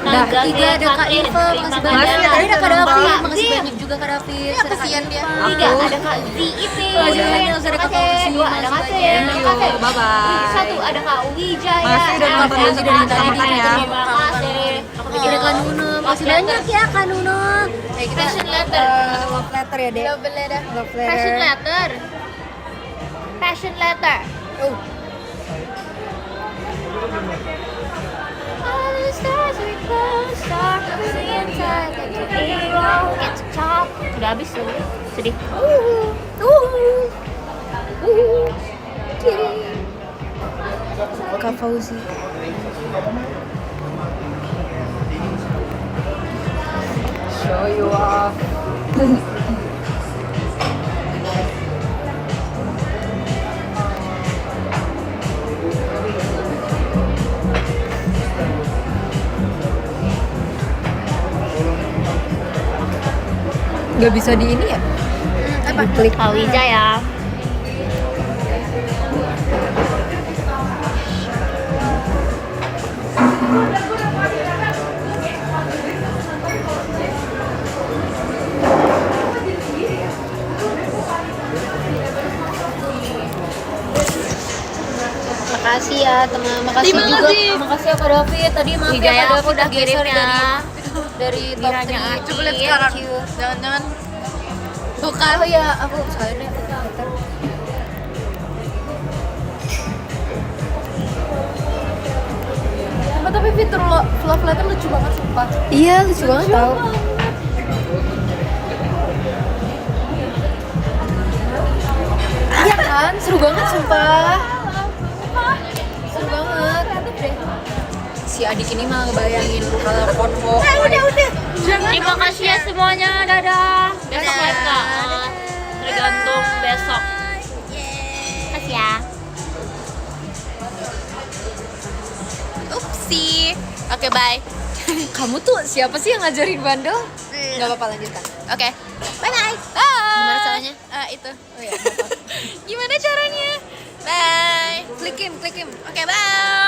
Nah, ketiga ada Kak Irfa, makasih banyak. Makasih, Tadi ada Kak Tante. David, makasih banyak juga Kak David. Ada kasihan dia. Tiga, ada Kak ZIP. Makasih banyak, saudara Kak Fauzi. Dua, ada Kak Makasih Sen. banyak. Thank you, bye-bye. Satu, ada Kak Wijaya. Makasih udah nonton dan sudah minta makan ya. Terima kasih. Ada Kak Nuna, makasih Kasih Banyak ya Kanuno. Fashion letter. Love letter ya deh. Love letter. Love Fashion letter. letter. Fashion letter. Oh. All the stars we close, dark of the inside, get to hero, get to top. Udah habis tuh, sedih. Kak Fauzi. Show you off. Gak bisa di ini ya? Apa? Klik. Pak Wija ya. Makasih ya teman, makasih Terima juga, kasih. makasih ya Kak David. Tadi maaf Wijaya, ya Kak aku David udah tergeser kirim ya. dari top Miranya, 3. Coba lihat sekarang. Thank you. Jangan-jangan bukan. Oh ya, aku sekalian ya. Tapi fitur love letter lucu banget sumpah. Iya, lucu banget tau. Iya kan, seru banget sumpah. Seru banget. Si adik ini mah ngebayangin kalau konvo. Terima kasih ya semuanya, dadah. Besok live nggak? Tergantung besok. Kasih ya. Upsi. Oke, bye. Kamu tuh siapa sih yang ngajarin bandel? Gak apa-apa lanjutkan. Oke. Bye-bye. Gimana caranya? Itu. Oh iya, Gimana caranya? Bye. klik him. Oke, bye.